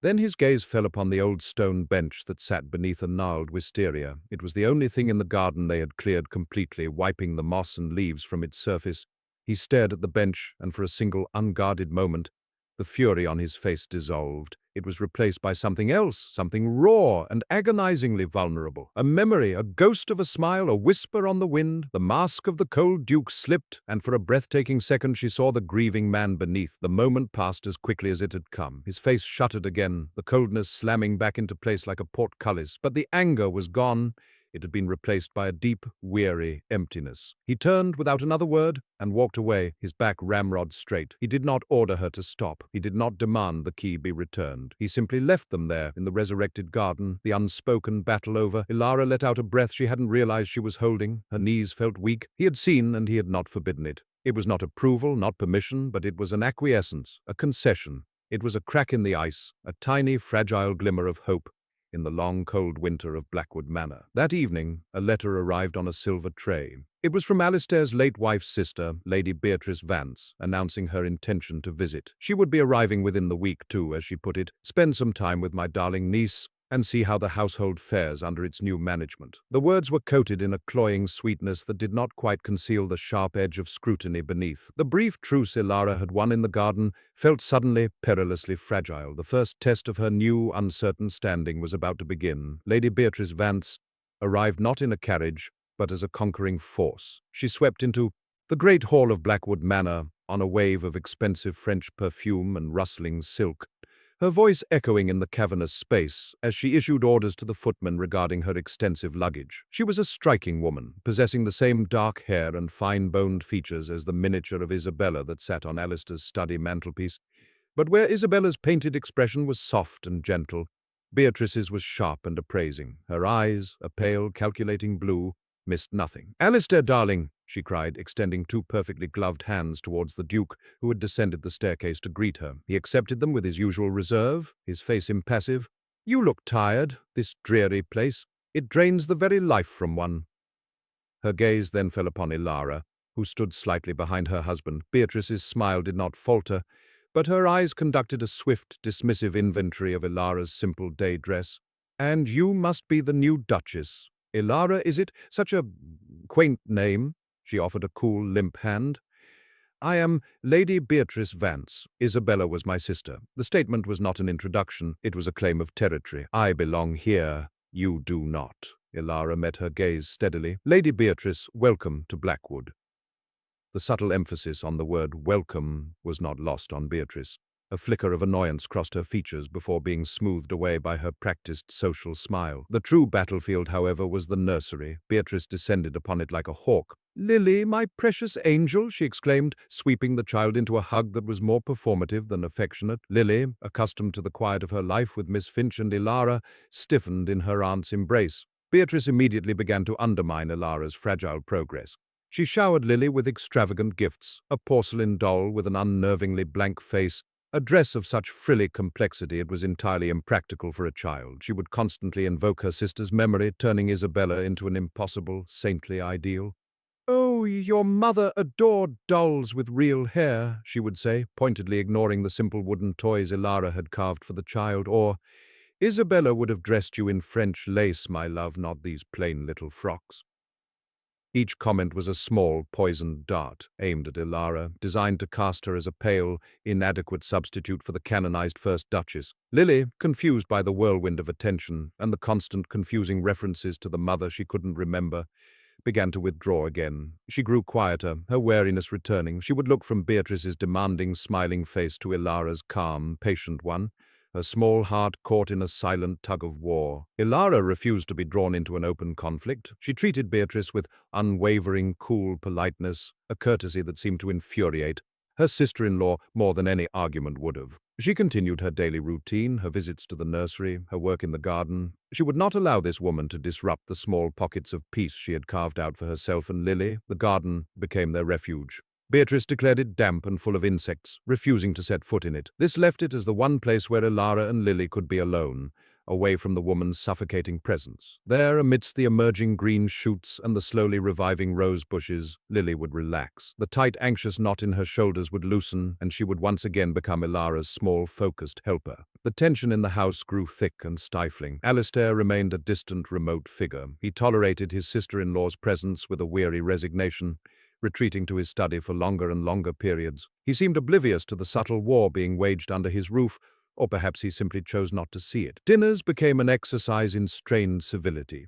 Then his gaze fell upon the old stone bench that sat beneath a gnarled wisteria. It was the only thing in the garden they had cleared completely, wiping the moss and leaves from its surface. He stared at the bench, and for a single unguarded moment, the fury on his face dissolved. It was replaced by something else, something raw and agonizingly vulnerable. A memory, a ghost of a smile, a whisper on the wind. The mask of the cold duke slipped, and for a breathtaking second she saw the grieving man beneath. The moment passed as quickly as it had come. His face shuttered again, the coldness slamming back into place like a portcullis. But the anger was gone. It had been replaced by a deep, weary emptiness. He turned without another word and walked away, his back ramrod straight. He did not order her to stop. He did not demand the key be returned. He simply left them there in the resurrected garden, the unspoken battle over. Ilara let out a breath she hadn't realized she was holding. Her knees felt weak. He had seen and he had not forbidden it. It was not approval, not permission, but it was an acquiescence, a concession. It was a crack in the ice, a tiny, fragile glimmer of hope in the long, cold winter of Blackwood Manor. That evening, a letter arrived on a silver tray. It was from Alistair's late wife's sister, Lady Beatrice Vance, announcing her intention to visit. She would be arriving within the week, too, as she put it. "Spend some time with my darling niece and see how the household fares under its new management." The words were coated in a cloying sweetness that did not quite conceal the sharp edge of scrutiny beneath. The brief truce Ilara had won in the garden felt suddenly perilously fragile. The first test of her new, uncertain standing was about to begin. Lady Beatrice Vance arrived not in a carriage, but as a conquering force. She swept into the great hall of Blackwood Manor on a wave of expensive French perfume and rustling silk. her voice echoing in the cavernous space as she issued orders to the footman regarding her extensive luggage. She was a striking woman, possessing the same dark hair and fine-boned features as the miniature of Isabella that sat on Alistair's study mantelpiece. But where Isabella's painted expression was soft and gentle, Beatrice's was sharp and appraising. Her eyes, a pale, calculating blue, missed nothing. "Alistair, darling," she cried, extending two perfectly gloved hands towards the Duke, who had descended the staircase to greet her. He accepted them with his usual reserve, his face impassive. "You look tired, this dreary place. It drains the very life from one." Her gaze then fell upon Ilara, who stood slightly behind her husband. Beatrice's smile did not falter, but her eyes conducted a swift, dismissive inventory of Ilara's simple day dress. "And you must be the new Duchess. Ilara, is it? Such a quaint name." She offered a cool, limp hand. "I am Lady Beatrice Vance. Isabella was my sister." The statement was not an introduction, it was a claim of territory. "I belong here, you do not." Ilara met her gaze steadily. "Lady Beatrice, welcome to Blackwood." The subtle emphasis on the word welcome was not lost on Beatrice. A flicker of annoyance crossed her features before being smoothed away by her practiced social smile. The true battlefield, however, was the nursery. Beatrice descended upon it like a hawk. "Lily, my precious angel," she exclaimed, sweeping the child into a hug that was more performative than affectionate. Lily, accustomed to the quiet of her life with Miss Finch and Ilara, stiffened in her aunt's embrace. Beatrice immediately began to undermine Ilara's fragile progress. She showered Lily with extravagant gifts, a porcelain doll with an unnervingly blank face, a dress of such frilly complexity it was entirely impractical for a child. She would constantly invoke her sister's memory, turning Isabella into an impossible, saintly ideal. "Oh, your mother adored dolls with real hair," she would say, pointedly ignoring the simple wooden toys Ilara had carved for the child, or, "Isabella would have dressed you in French lace, my love, not these plain little frocks." Each comment was a small, poisoned dart aimed at Ilara, designed to cast her as a pale, inadequate substitute for the canonized First Duchess. Lily, confused by the whirlwind of attention and the constant confusing references to the mother she couldn't remember, began to withdraw again. She grew quieter, her wariness returning. She would look from Beatrice's demanding, smiling face to Ilara's calm, patient one, her small heart caught in a silent tug of war. Ilara refused to be drawn into an open conflict. She treated Beatrice with unwavering, cool politeness, a courtesy that seemed to infuriate her sister-in-law more than any argument would have. She continued her daily routine, her visits to the nursery, her work in the garden. She would not allow this woman to disrupt the small pockets of peace she had carved out for herself and Lily. The garden became their refuge. Beatrice declared it damp and full of insects, refusing to set foot in it. This left it as the one place where Ilara and Lily could be alone, away from the woman's suffocating presence. There, amidst the emerging green shoots and the slowly reviving rose bushes, Lily would relax. The tight, anxious knot in her shoulders would loosen, and she would once again become Ilara's small, focused helper. The tension in the house grew thick and stifling. Alistair remained a distant, remote figure. He tolerated his sister-in-law's presence with a weary resignation, retreating to his study for longer and longer periods. He seemed oblivious to the subtle war being waged under his roof, or perhaps he simply chose not to see it. Dinners became an exercise in strained civility,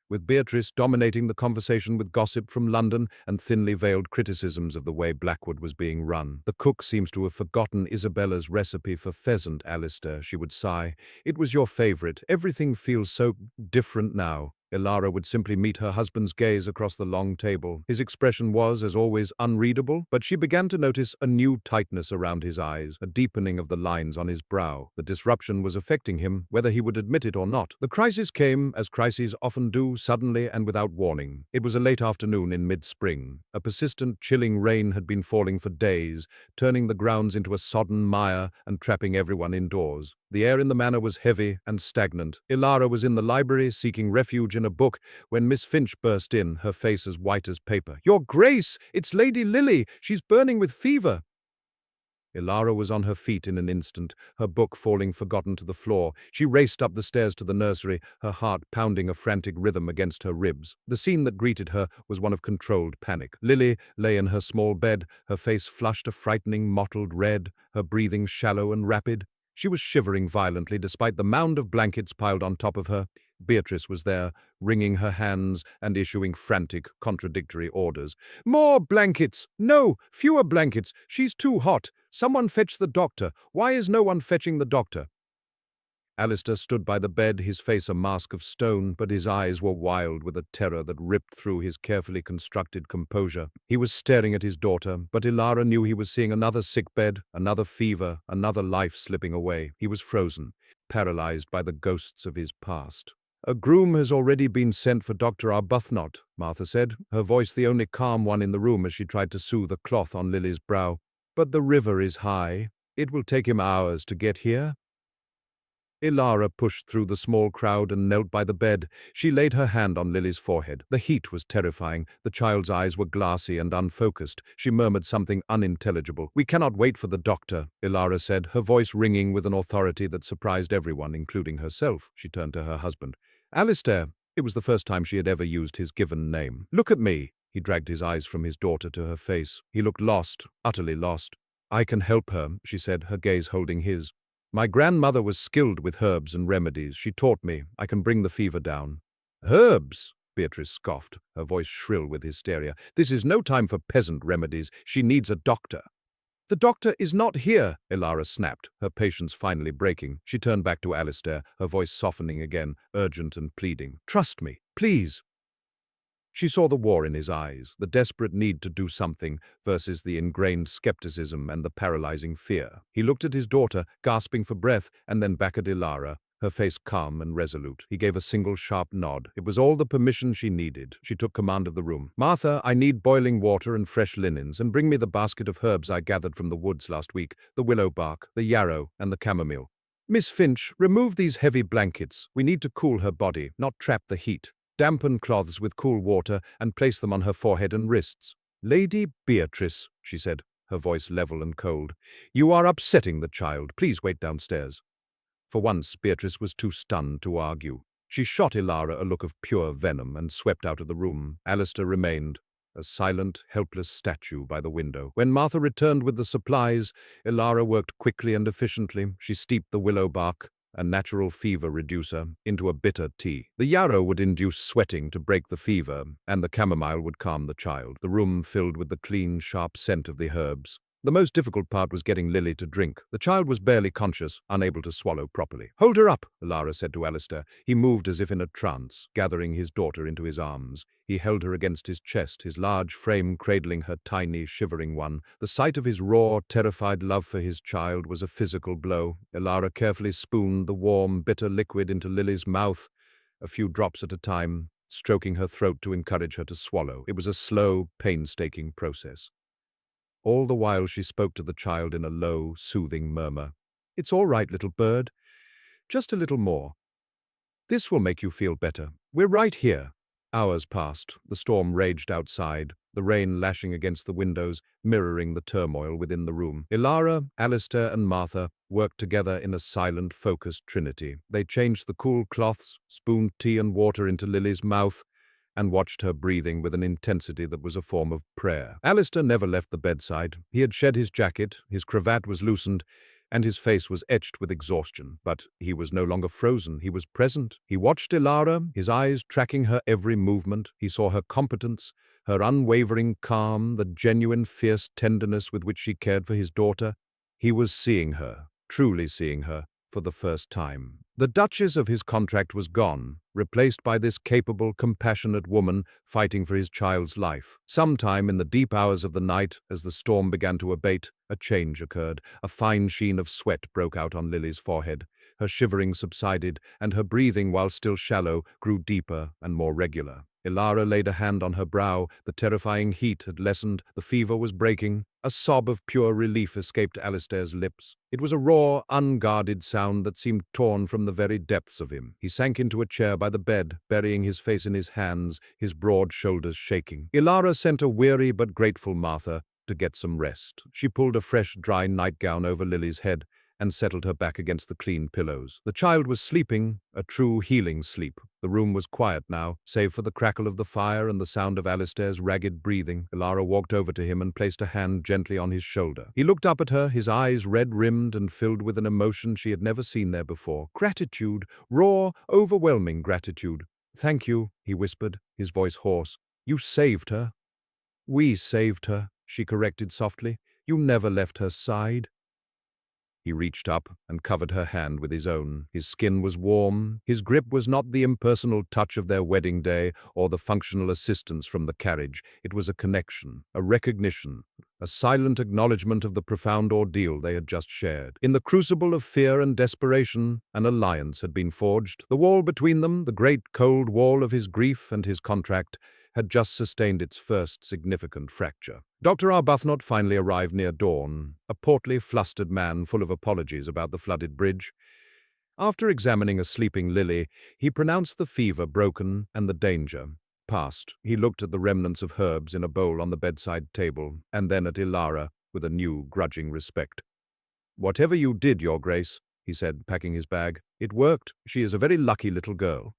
with Beatrice dominating the conversation with gossip from London and thinly veiled criticisms of the way Blackwood was being run. "The cook seems to have forgotten Isabella's recipe for pheasant, Alistair," she would sigh. "It was your favorite. Everything feels so different now." Ilara would simply meet her husband's gaze across the long table. His expression was, as always, unreadable, but she began to notice a new tightness around his eyes, a deepening of the lines on his brow. The disruption was affecting him, whether he would admit it or not. The crisis came, as crises often do, suddenly and without warning. It was a late afternoon in mid-spring. A persistent, chilling rain had been falling for days, turning the grounds into a sodden mire and trapping everyone indoors. The air in the manor was heavy and stagnant. Ilara was in the library, seeking refuge in a book, when Miss Finch burst in, her face as white as paper. "Your Grace, it's Lady Lily. She's burning with fever." Ilara was on her feet in an instant, her book falling forgotten to the floor. She raced up the stairs to the nursery, her heart pounding a frantic rhythm against her ribs. The scene that greeted her was one of controlled panic. Lily lay in her small bed, her face flushed a frightening mottled red, her breathing shallow and rapid. She was shivering violently despite the mound of blankets piled on top of her. Beatrice was there, wringing her hands and issuing frantic, contradictory orders. "More blankets! No, fewer blankets! She's too hot! "Someone fetch the doctor! Why is no one fetching the doctor?" Alistair stood by the bed, his face a mask of stone, but his eyes were wild with a terror that ripped through his carefully constructed composure. He was staring at his daughter, but Ilara knew he was seeing another sick bed, another fever, another life slipping away. He was frozen, paralyzed by the ghosts of his past. "A groom has already been sent for Dr. Arbuthnot," Martha said, her voice the only calm one in the room as she tried to soothe a cloth on Lily's brow. "But the river is high. It will take him hours to get here." Ilara pushed through the small crowd and knelt by the bed. She laid her hand on Lily's forehead. The heat was terrifying. The child's eyes were glassy and unfocused. She murmured something unintelligible. "We cannot wait for the doctor," Ilara said, her voice ringing with an authority that surprised everyone, including herself. She turned to her husband. "Alistair." It was the first time she had ever used his given name. "Look at me." He dragged his eyes from his daughter to her face. He looked lost, utterly lost. "I can help her," she said, her gaze holding his. "My grandmother was skilled with herbs and remedies. She taught me. I can bring the fever down." "Herbs?" Beatrice scoffed, her voice shrill with hysteria. "This is no time for peasant remedies. She needs a doctor." "The doctor is not here," Ilara snapped, her patience finally breaking. She turned back to Alistair, her voice softening again, urgent and pleading. "Trust me, please." She saw the war in his eyes, the desperate need to do something versus the ingrained skepticism and the paralyzing fear. He looked at his daughter, gasping for breath, and then back at Ilara, her face calm and resolute. He gave a single sharp nod. It was all the permission she needed. She took command of the room. "Martha, I need boiling water and fresh linens, and bring me the basket of herbs I gathered from the woods last week, the willow bark, the yarrow, and the chamomile. Miss Finch, remove these heavy blankets. We need to cool her body, not trap the heat. Dampen cloths with cool water and place them on her forehead and wrists." "Lady Beatrice," she said, her voice level and cold, "you are upsetting the child. Please wait downstairs." For once, Beatrice was too stunned to argue. She shot Ilara a look of pure venom and swept out of the room. Alistair remained, a silent, helpless statue by the window. When Martha returned with the supplies, Ilara worked quickly and efficiently. She steeped the willow bark, a natural fever reducer, into a bitter tea. The yarrow would induce sweating to break the fever, and the chamomile would calm the child. The room filled with the clean, sharp scent of the herbs. The most difficult part was getting Lily to drink. The child was barely conscious, unable to swallow properly. "Hold her up," Ilara said to Alistair. He moved as if in a trance, gathering his daughter into his arms. He held her against his chest, his large frame cradling her tiny, shivering one. The sight of his raw, terrified love for his child was a physical blow. Ilara carefully spooned the warm, bitter liquid into Lily's mouth, a few drops at a time, stroking her throat to encourage her to swallow. It was a slow, painstaking process. All the while she spoke to the child in a low, soothing murmur. "It's all right, little bird. Just a little more. This will make you feel better. We're right here." Hours passed. The storm raged outside, the rain lashing against the windows, mirroring the turmoil within the room. Ilara, Alistair, and Martha worked together in a silent, focused trinity. They changed the cool cloths, spooned tea and water into Lily's mouth, and watched her breathing with an intensity that was a form of prayer. Alistair never left the bedside. He had shed his jacket, his cravat was loosened, and his face was etched with exhaustion. But he was no longer frozen. He was present. He watched Ilara, his eyes tracking her every movement. He saw her competence, her unwavering calm, the genuine fierce tenderness with which she cared for his daughter. He was seeing her, truly seeing her, for the first time. The Duchess of his contract was gone, replaced by this capable, compassionate woman fighting for his child's life. Sometime in the deep hours of the night, as the storm began to abate, a change occurred. A fine sheen of sweat broke out on Lily's forehead. Her shivering subsided, and her breathing, while still shallow, grew deeper and more regular. Ilara laid a hand on her brow. The terrifying heat had lessened. The fever was breaking. A sob of pure relief escaped Alistair's lips. It was a raw, unguarded sound that seemed torn from the very depths of him. He sank into a chair by the bed, burying his face in his hands, his broad shoulders shaking. Ilara sent a weary but grateful Martha to get some rest. She pulled a fresh, dry nightgown over Lily's head and settled her back against the clean pillows. The child was sleeping, a true healing sleep. The room was quiet now, save for the crackle of the fire and the sound of Alistair's ragged breathing. Ilara walked over to him and placed a hand gently on his shoulder. He looked up at her, his eyes red-rimmed and filled with an emotion she had never seen there before. Gratitude, raw, overwhelming gratitude. "Thank you," he whispered, his voice hoarse. "You saved her." "We saved her," she corrected softly. You never left her side." He reached up and covered her hand with his own. His skin was warm. His grip was not the impersonal touch of their wedding day or the functional assistance from the carriage. It was a connection, a recognition, a silent acknowledgement of the profound ordeal they had just shared. In the crucible of fear and desperation, an alliance had been forged. The wall between them, the great cold wall of his grief and his contract, had just sustained its first significant fracture. Dr. Arbuthnot finally arrived near dawn, a portly, flustered man full of apologies about the flooded bridge. After examining a sleeping Lily, he pronounced the fever broken and the danger past. He looked at the remnants of herbs in a bowl on the bedside table, and then at Ilara with a new, grudging respect. "Whatever you did, Your Grace," he said, packing his bag, "it worked. She is a very lucky little girl."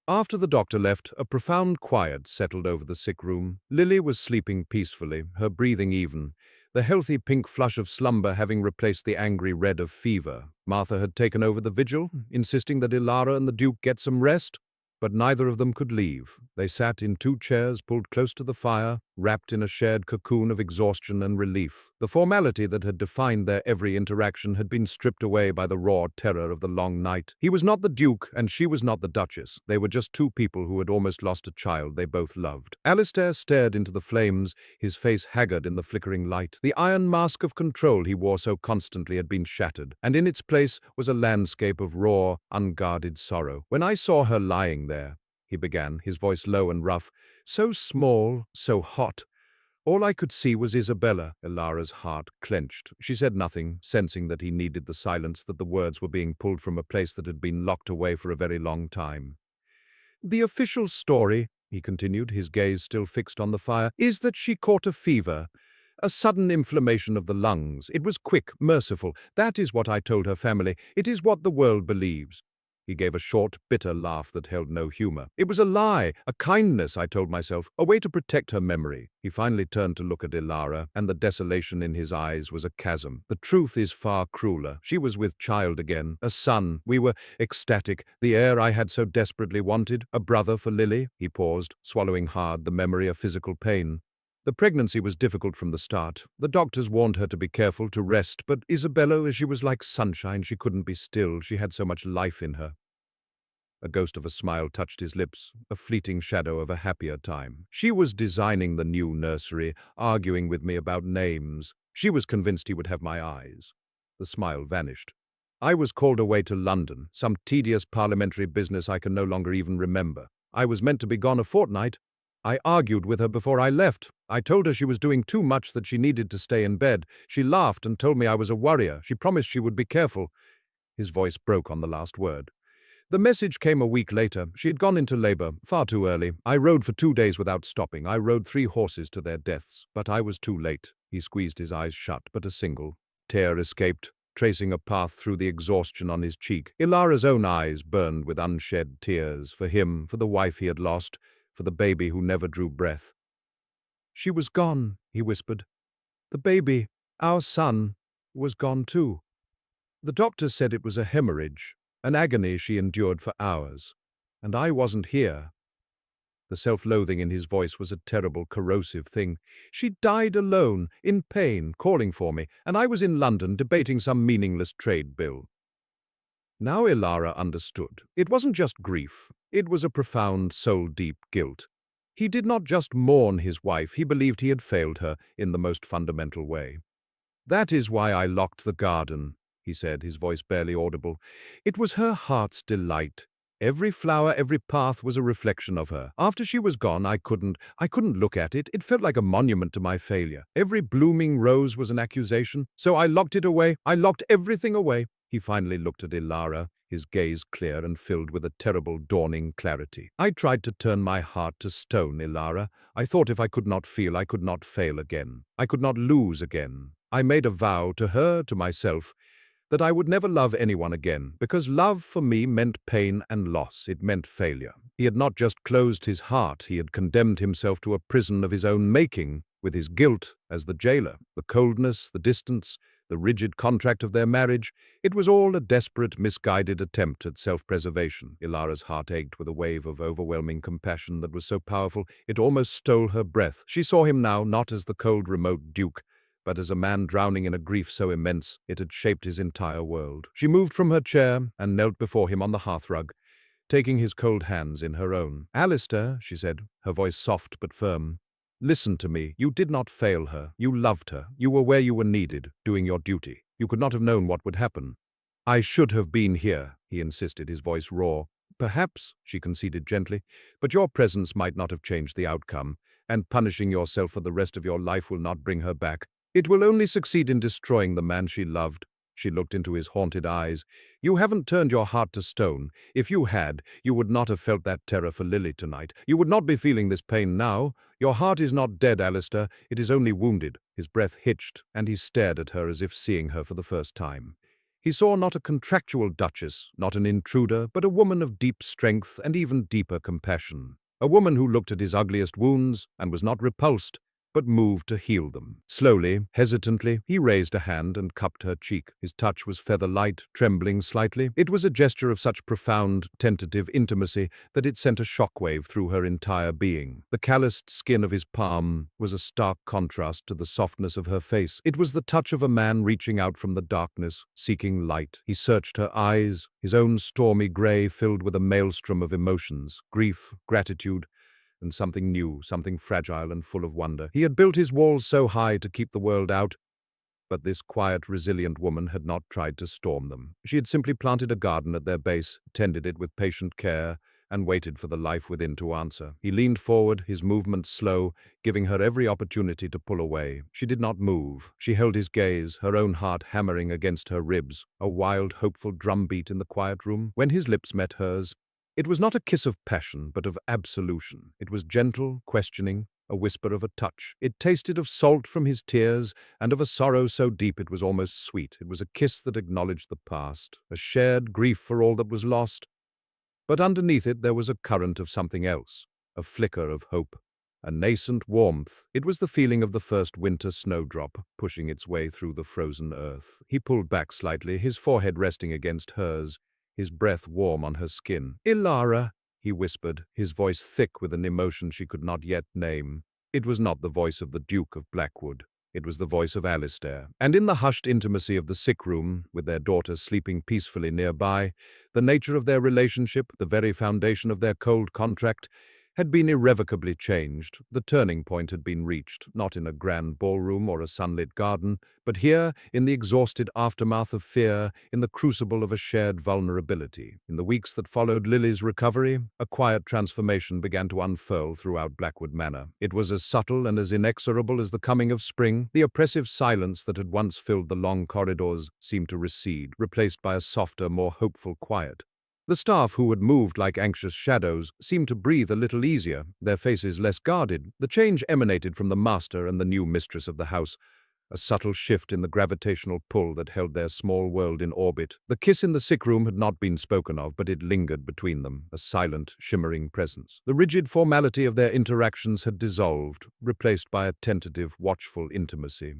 After the doctor left, a profound quiet settled over the sick room. Lily was sleeping peacefully, her breathing even, the healthy pink flush of slumber having replaced the angry red of fever. Martha had taken over the vigil, insisting that Ilara and the Duke get some rest, but neither of them could leave. They sat in 2 chairs pulled close to the fire, wrapped in a shared cocoon of exhaustion and relief. The formality that had defined their every interaction had been stripped away by the raw terror of the long night. He was not the Duke, and she was not the Duchess. They were just 2 people who had almost lost a child they both loved. Alistair stared into the flames, his face haggard in the flickering light. The iron mask of control he wore so constantly had been shattered, and in its place was a landscape of raw, unguarded sorrow. "When I saw her lying there," he began, his voice low and rough, "so small, so hot, all I could see was Isabella." Ilara's heart clenched. She said nothing, sensing that he needed the silence, that the words were being pulled from a place that had been locked away for a very long time. "The official story," he continued, his gaze still fixed on the fire, "is that she caught a fever. A sudden inflammation of the lungs. It was quick, merciful. That is what I told her family. It is what the world believes." He gave a short, bitter laugh that held no humor. "It was a lie, a kindness, I told myself, a way to protect her memory." He finally turned to look at Ilara, and the desolation in his eyes was a chasm. "The truth is far crueler. She was with child again, a son. We were ecstatic, the heir I had so desperately wanted, a brother for Lily." He paused, swallowing hard, the memory of physical pain. "The pregnancy was difficult from the start. The doctors warned her to be careful, to rest, but Isabella, she was like sunshine. She couldn't be still. She had so much life in her." A ghost of a smile touched his lips, a fleeting shadow of a happier time. "She was designing the new nursery, arguing with me about names. She was convinced he would have my eyes." The smile vanished. "I was called away to London, some tedious parliamentary business I can no longer even remember. I was meant to be gone a fortnight. I argued with her before I left. I told her she was doing too much, that she needed to stay in bed. She laughed and told me I was a worrier. She promised she would be careful." His voice broke on the last word. "The message came a week later. She had gone into labor, far too early. I rode for 2 days without stopping. I rode 3 horses to their deaths. But I was too late." He squeezed his eyes shut, but a single tear escaped, tracing a path through the exhaustion on his cheek. Ilara's own eyes burned with unshed tears, for him, for the wife he had lost, for the baby who never drew breath. "She was gone," he whispered. "The baby, our son, was gone too. The doctor said it was a hemorrhage, an agony she endured for hours. And I wasn't here." The self-loathing in his voice was a terrible, corrosive thing. "She died alone, in pain, calling for me, and I was in London debating some meaningless trade bill." Now Ilara understood. It wasn't just grief. It was a profound, soul-deep guilt. He did not just mourn his wife, he believed he had failed her in the most fundamental way. "That is why I locked the garden," he said, his voice barely audible. "It was her heart's delight. Every flower, every path was a reflection of her. After she was gone, I couldn't look at it. It felt like a monument to my failure. Every blooming rose was an accusation. So I locked it away. I locked everything away." He finally looked at Ilara, his gaze clear and filled with a terrible, dawning clarity. "I tried to turn my heart to stone, Ilara. I thought if I could not feel, I could not fail again. I could not lose again. I made a vow to her, to myself, that I would never love anyone again, because love for me meant pain and loss. It meant failure." He had not just closed his heart, he had condemned himself to a prison of his own making, with his guilt as the jailer. The coldness, the distance, the rigid contract of their marriage, it was all a desperate, misguided attempt at self-preservation. Ilara's heart ached with a wave of overwhelming compassion that was so powerful it almost stole her breath. She saw him now not as the cold, remote Duke, but as a man drowning in a grief so immense it had shaped his entire world. She moved from her chair and knelt before him on the hearthrug, taking his cold hands in her own. "Alistair," she said, her voice soft but firm, "listen to me. You did not fail her. You loved her. You were where you were needed, doing your duty. You could not have known what would happen." "I should have been here," he insisted, his voice raw. "Perhaps," she conceded gently, "but your presence might not have changed the outcome, and punishing yourself for the rest of your life will not bring her back. It will only succeed in destroying the man she loved." She looked into his haunted eyes. "You haven't turned your heart to stone. If you had, you would not have felt that terror for Lily tonight. You would not be feeling this pain now. Your heart is not dead, Alistair. It is only wounded." His breath hitched, and he stared at her as if seeing her for the first time. He saw not a contractual duchess, not an intruder, but a woman of deep strength and even deeper compassion. A woman who looked at his ugliest wounds and was not repulsed, but moved to heal them. Slowly, hesitantly, he raised a hand and cupped her cheek. His touch was feather-light, trembling slightly. It was a gesture of such profound, tentative intimacy that it sent a shockwave through her entire being. The calloused skin of his palm was a stark contrast to the softness of her face. It was the touch of a man reaching out from the darkness, seeking light. He searched her eyes, his own stormy grey filled with a maelstrom of emotions, grief, gratitude, and something new, something fragile and full of wonder. He had built his walls so high to keep the world out, but this quiet, resilient woman had not tried to storm them. She had simply planted a garden at their base, tended it with patient care, and waited for the life within to answer. He leaned forward, his movements slow, giving her every opportunity to pull away. She did not move. She held his gaze, her own heart hammering against her ribs, a wild, hopeful drumbeat in the quiet room. When his lips met hers, it was not a kiss of passion, but of absolution. It was gentle, questioning, a whisper of a touch. It tasted of salt from his tears, and of a sorrow so deep it was almost sweet. It was a kiss that acknowledged the past, a shared grief for all that was lost. But underneath it there was a current of something else, a flicker of hope, a nascent warmth. It was the feeling of the first winter snowdrop pushing its way through the frozen earth. He pulled back slightly, his forehead resting against hers, his breath warm on her skin. "Ilara," he whispered, his voice thick with an emotion she could not yet name. It was not the voice of the Duke of Blackwood. It was the voice of Alistair. And in the hushed intimacy of the sick room, with their daughter sleeping peacefully nearby, the nature of their relationship, the very foundation of their cold contract, had been irrevocably changed. The turning point had been reached, not in a grand ballroom or a sunlit garden, but here, in the exhausted aftermath of fear, in the crucible of a shared vulnerability. In the weeks that followed Lily's recovery, a quiet transformation began to unfurl throughout Blackwood Manor. It was as subtle and as inexorable as the coming of spring. The oppressive silence that had once filled the long corridors seemed to recede, replaced by a softer, more hopeful quiet. The staff, who had moved like anxious shadows, seemed to breathe a little easier, their faces less guarded. The change emanated from the master and the new mistress of the house, a subtle shift in the gravitational pull that held their small world in orbit. The kiss in the sick room had not been spoken of, but it lingered between them, a silent, shimmering presence. The rigid formality of their interactions had dissolved, replaced by a tentative, watchful intimacy.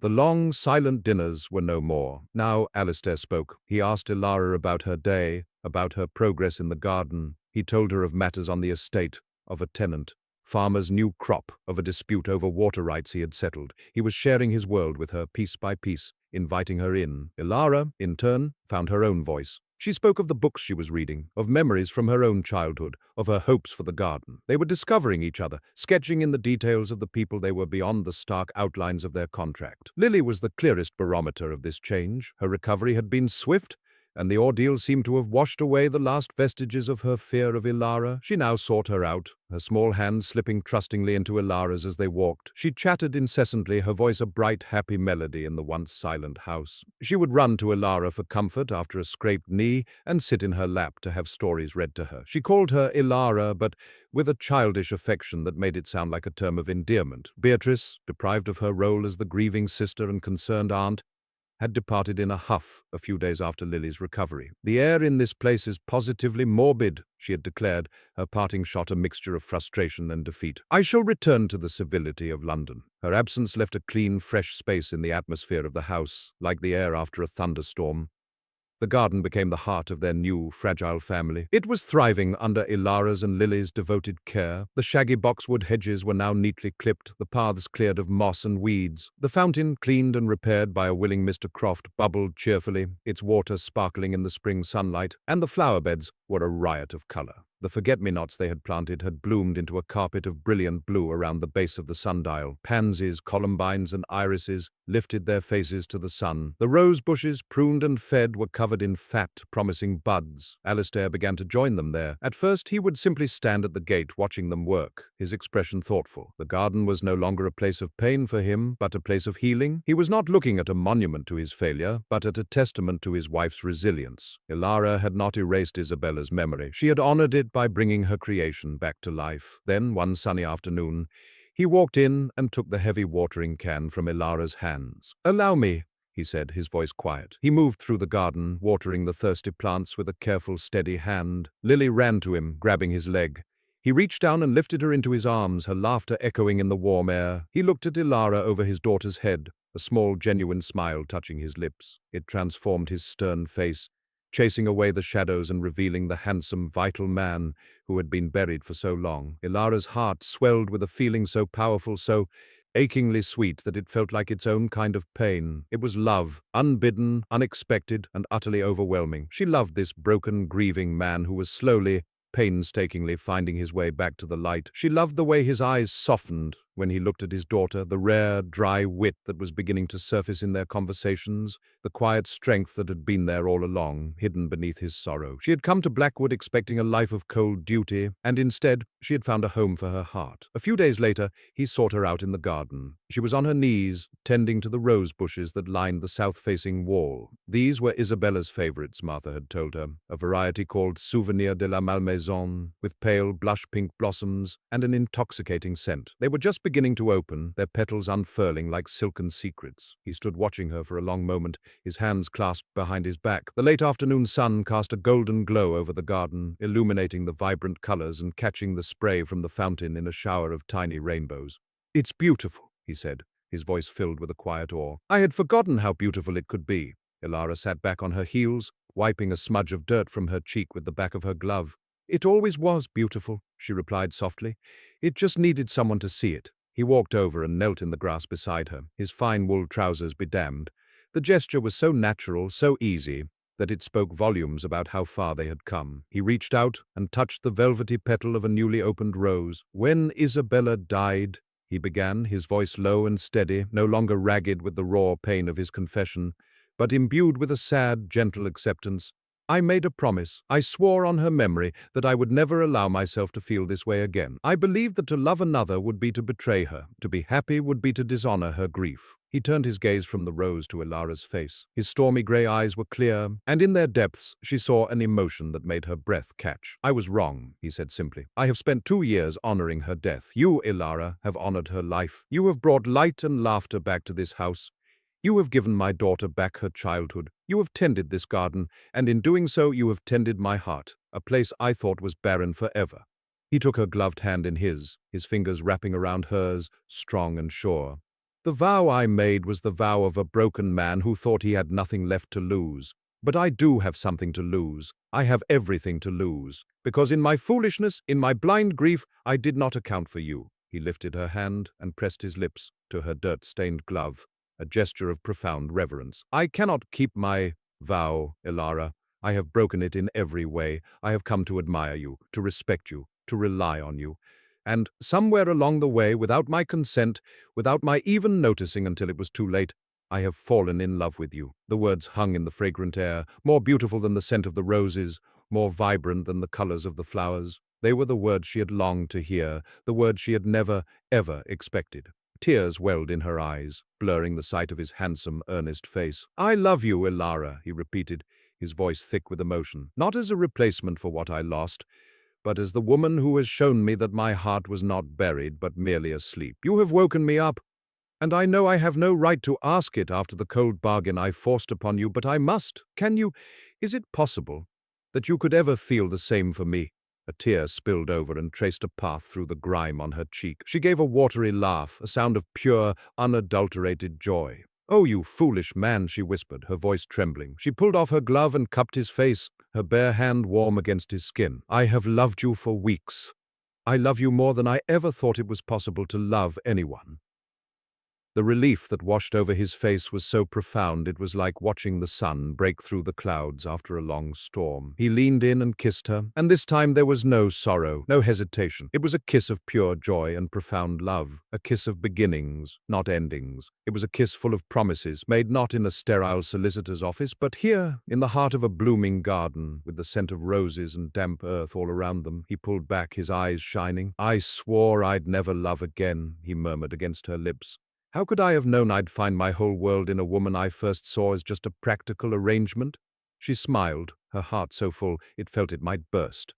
The long, silent dinners were no more. Now Alistair spoke. He asked Ilara about her day, about her progress in the garden. He told her of matters on the estate, of a tenant, farmer's new crop, of a dispute over water rights he had settled. He was sharing his world with her piece by piece, inviting her in. Ilara, in turn, found her own voice. She spoke of the books she was reading, of memories from her own childhood, of her hopes for the garden. They were discovering each other, sketching in the details of the people they were beyond the stark outlines of their contract. Lily was the clearest barometer of this change. Her recovery had been swift, and the ordeal seemed to have washed away the last vestiges of her fear of Ilara. She now sought her out, her small hand slipping trustingly into Ilara's as they walked. She chatted incessantly, her voice a bright, happy melody in the once silent house. She would run to Ilara for comfort after a scraped knee and sit in her lap to have stories read to her. She called her Ilara, but with a childish affection that made it sound like a term of endearment. Beatrice, deprived of her role as the grieving sister and concerned aunt, had departed in a huff a few days after Lily's recovery. "The air in this place is positively morbid," she had declared, her parting shot a mixture of frustration and defeat. "I shall return to the civility of London." Her absence left a clean, fresh space in the atmosphere of the house, like the air after a thunderstorm. The garden became the heart of their new, fragile family. It was thriving under Ilara's and Lily's devoted care. The shaggy boxwood hedges were now neatly clipped, the paths cleared of moss and weeds. The fountain, cleaned and repaired by a willing Mr. Croft, bubbled cheerfully, its water sparkling in the spring sunlight, and the flower beds were a riot of color. The forget-me-nots they had planted had bloomed into a carpet of brilliant blue around the base of the sundial. Pansies, columbines, and irises lifted their faces to the sun. The rose bushes, pruned and fed, were covered in fat, promising buds. Alistair began to join them there. At first, he would simply stand at the gate watching them work, his expression thoughtful. The garden was no longer a place of pain for him, but a place of healing. He was not looking at a monument to his failure, but at a testament to his wife's resilience. Ilara had not erased Isabella's memory. She had honored it by bringing her creation back to life. Then, one sunny afternoon, he walked in and took the heavy watering can from Ilara's hands. "Allow me," he said, his voice quiet. He moved through the garden, watering the thirsty plants with a careful, steady hand. Lily ran to him, grabbing his leg. He reached down and lifted her into his arms, her laughter echoing in the warm air. He looked at Ilara over his daughter's head, a small, genuine smile touching his lips. It transformed his stern face, chasing away the shadows and revealing the handsome, vital man who had been buried for so long. Ilara's heart swelled with a feeling so powerful, so achingly sweet that it felt like its own kind of pain. It was love, unbidden, unexpected, and utterly overwhelming. She loved this broken, grieving man who was slowly, painstakingly finding his way back to the light. She loved the way his eyes softened when he looked at his daughter, the rare, dry wit that was beginning to surface in their conversations, the quiet strength that had been there all along, hidden beneath his sorrow. She had come to Blackwood expecting a life of cold duty, and instead she had found a home for her heart. A few days later, he sought her out in the garden. She was on her knees, tending to the rose bushes that lined the south-facing wall. These were Isabella's favorites, Martha had told her, a variety called Souvenir de la Malmaison, with pale blush-pink blossoms and an intoxicating scent. They were just beginning to open, their petals unfurling like silken secrets. He stood watching her for a long moment, his hands clasped behind his back. The late afternoon sun cast a golden glow over the garden, illuminating the vibrant colors and catching the spray from the fountain in a shower of tiny rainbows. "It's beautiful," he said, his voice filled with a quiet awe. "I had forgotten how beautiful it could be." Ilara sat back on her heels, wiping a smudge of dirt from her cheek with the back of her glove. "It always was beautiful," she replied softly. "It just needed someone to see it." He walked over and knelt in the grass beside her, his fine wool trousers bedamned. The gesture was so natural, so easy, that it spoke volumes about how far they had come. He reached out and touched the velvety petal of a newly opened rose. "When Isabella died," he began, his voice low and steady, no longer ragged with the raw pain of his confession, but imbued with a sad, gentle acceptance, "I made a promise. I swore on her memory that I would never allow myself to feel this way again. I believed that to love another would be to betray her. To be happy would be to dishonor her grief." He turned his gaze from the rose to Ilara's face. His stormy gray eyes were clear, and in their depths she saw an emotion that made her breath catch. "I was wrong," he said simply. "I have spent 2 years honoring her death. You, Ilara, have honored her life. You have brought light and laughter back to this house. You have given my daughter back her childhood. You have tended this garden, and in doing so you have tended my heart, a place I thought was barren forever." He took her gloved hand in his fingers wrapping around hers, strong and sure. "The vow I made was the vow of a broken man who thought he had nothing left to lose. But I do have something to lose. I have everything to lose. Because in my foolishness, in my blind grief, I did not account for you." He lifted her hand and pressed his lips to her dirt-stained glove, a gesture of profound reverence. "I cannot keep my vow, Ilara. I have broken it in every way. I have come to admire you, to respect you, to rely on you. And somewhere along the way, without my consent, without my even noticing until it was too late, I have fallen in love with you." The words hung in the fragrant air, more beautiful than the scent of the roses, more vibrant than the colors of the flowers. They were the words she had longed to hear, the words she had never, ever expected. Tears welled in her eyes, blurring the sight of his handsome, earnest face. "I love you, Ilara," he repeated, his voice thick with emotion. "Not as a replacement for what I lost, but as the woman who has shown me that my heart was not buried, but merely asleep. You have woken me up, and I know I have no right to ask it after the cold bargain I forced upon you, but I must. Is it possible that you could ever feel the same for me?" A tear spilled over and traced a path through the grime on her cheek. She gave a watery laugh, a sound of pure, unadulterated joy. "Oh, you foolish man," she whispered, her voice trembling. She pulled off her glove and cupped his face, her bare hand warm against his skin. "I have loved you for weeks. I love you more than I ever thought it was possible to love anyone." The relief that washed over his face was so profound it was like watching the sun break through the clouds after a long storm. He leaned in and kissed her, and this time there was no sorrow, no hesitation. It was a kiss of pure joy and profound love, a kiss of beginnings, not endings. It was a kiss full of promises, made not in a sterile solicitor's office, but here, in the heart of a blooming garden, with the scent of roses and damp earth all around them. He pulled back, his eyes shining. "I swore I'd never love again," he murmured against her lips. "How could I have known I'd find my whole world in a woman I first saw as just a practical arrangement?" She smiled, her heart so full it felt it might burst.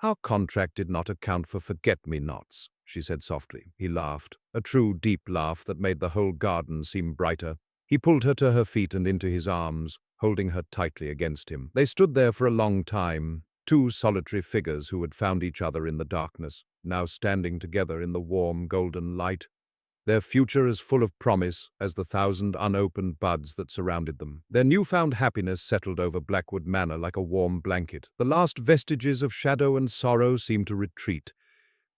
"Our contract did not account for forget-me-nots," she said softly. He laughed, a true deep laugh that made the whole garden seem brighter. He pulled her to her feet and into his arms, holding her tightly against him. They stood there for a long time, two solitary figures who had found each other in the darkness, now standing together in the warm golden light. Their future as full of promise as the thousand unopened buds that surrounded them. Their newfound happiness settled over Blackwood Manor like a warm blanket. The last vestiges of shadow and sorrow seemed to retreat,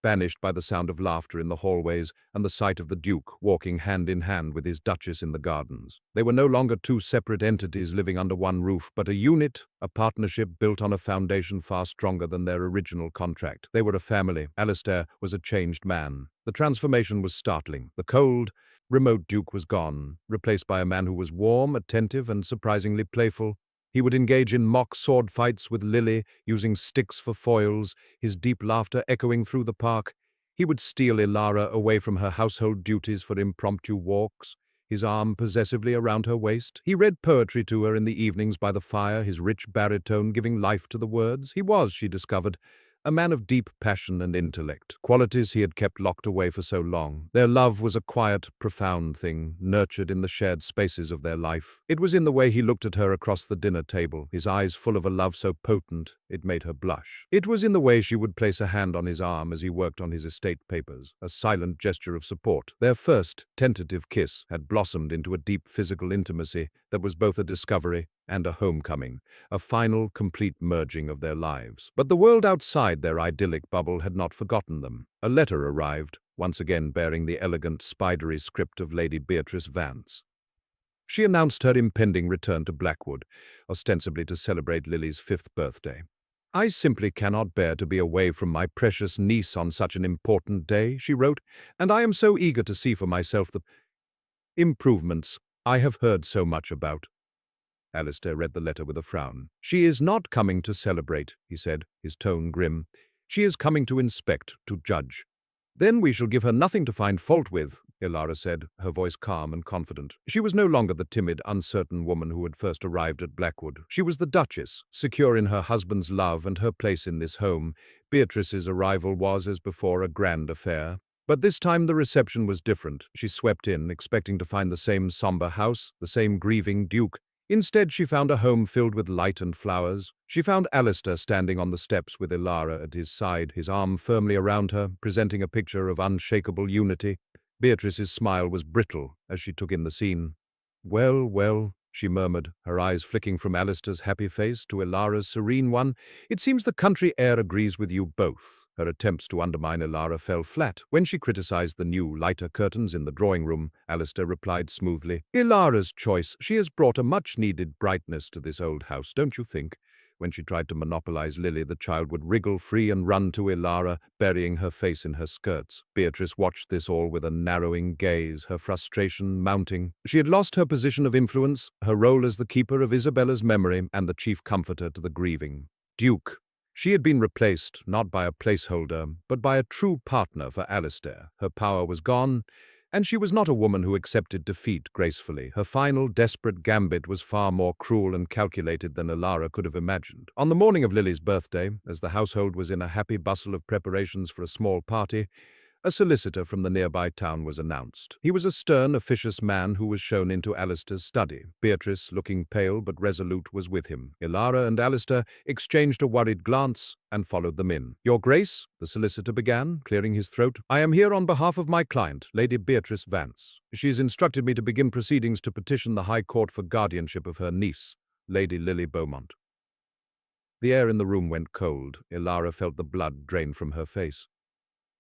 banished by the sound of laughter in the hallways and the sight of the Duke walking hand in hand with his Duchess in the gardens. They were no longer two separate entities living under one roof, but a unit, a partnership built on a foundation far stronger than their original contract. They were a family. Alistair was a changed man. The transformation was startling. The cold, remote Duke was gone, replaced by a man who was warm, attentive, and surprisingly playful. He would engage in mock sword fights with Lily, using sticks for foils, his deep laughter echoing through the park. He would steal Ilara away from her household duties for impromptu walks, his arm possessively around her waist. He read poetry to her in the evenings by the fire, his rich baritone giving life to the words. He was, she discovered, a man of deep passion and intellect, qualities he had kept locked away for so long. Their love was a quiet, profound thing, nurtured in the shared spaces of their life. It was in the way he looked at her across the dinner table, his eyes full of a love so potent it made her blush. It was in the way she would place a hand on his arm as he worked on his estate papers, a silent gesture of support. Their first, tentative kiss had blossomed into a deep physical intimacy that was both a discovery and a homecoming, a final, complete merging of their lives. But the world outside their idyllic bubble had not forgotten them. A letter arrived, once again bearing the elegant, spidery script of Lady Beatrice Vance. She announced her impending return to Blackwood, ostensibly to celebrate Lily's 5th birthday. "I simply cannot bear to be away from my precious niece on such an important day," she wrote, "and I am so eager to see for myself the improvements I have heard so much about." Alistair read the letter with a frown. "She is not coming to celebrate," he said, his tone grim. "She is coming to inspect, to judge." "Then we shall give her nothing to find fault with," Ilara said, her voice calm and confident. She was no longer the timid, uncertain woman who had first arrived at Blackwood. She was the Duchess, secure in her husband's love and her place in this home. Beatrice's arrival was, as before, a grand affair. But this time the reception was different. She swept in, expecting to find the same somber house, the same grieving Duke. Instead, she found a home filled with light and flowers. She found Alistair standing on the steps with Ilara at his side, his arm firmly around her, presenting a picture of unshakable unity. Beatrice's smile was brittle as she took in the scene. "Well, well," she murmured, her eyes flicking from Alistair's happy face to Ilara's serene one. "It seems the country air agrees with you both." Her attempts to undermine Ilara fell flat. When she criticized the new, lighter curtains in the drawing room, Alistair replied smoothly, "Ilara's choice. She has brought a much-needed brightness to this old house, don't you think?" When she tried to monopolize Lily, the child would wriggle free and run to Ilara, burying her face in her skirts. Beatrice watched this all with a narrowing gaze, her frustration mounting. She had lost her position of influence, her role as the keeper of Isabella's memory and the chief comforter to the grieving Duke. She had been replaced not by a placeholder, but by a true partner for Alistair. Her power was gone, and she was not a woman who accepted defeat gracefully. Her final, desperate gambit was far more cruel and calculated than Ilara could have imagined. On the morning of Lily's birthday, as the household was in a happy bustle of preparations for a small party, A solicitor from the nearby town was announced. He was a stern, officious man who was shown into Alistair's study. Beatrice, looking pale but resolute, was with him. Ilara and Alistair exchanged a worried glance and followed them in. "Your Grace," the solicitor began, clearing his throat, "I am here on behalf of my client, Lady Beatrice Vance. She has instructed me to begin proceedings to petition the High Court for guardianship of her niece, Lady Lily Beaumont." The air in the room went cold. Ilara felt the blood drain from her face.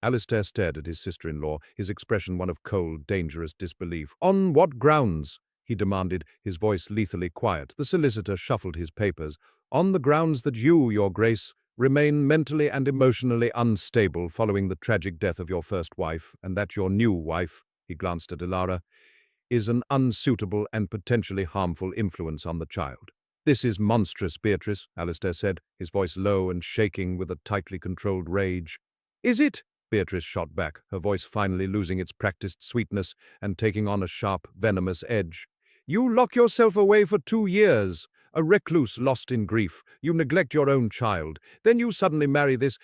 Alistair stared at his sister-in-law, his expression one of cold, dangerous disbelief. "On what grounds?" he demanded, his voice lethally quiet. The solicitor shuffled his papers. "On the grounds that you, Your Grace, remain mentally and emotionally unstable following the tragic death of your first wife, and that your new wife," he glanced at Ilara, "is an unsuitable and potentially harmful influence on the child." "This is monstrous, Beatrice," Alistair said, his voice low and shaking with a tightly controlled rage. "Is it?" Beatrice shot back, her voice finally losing its practiced sweetness and taking on a sharp, venomous edge. "You lock yourself away for 2 years, a recluse lost in grief. You neglect your own child. Then you suddenly marry this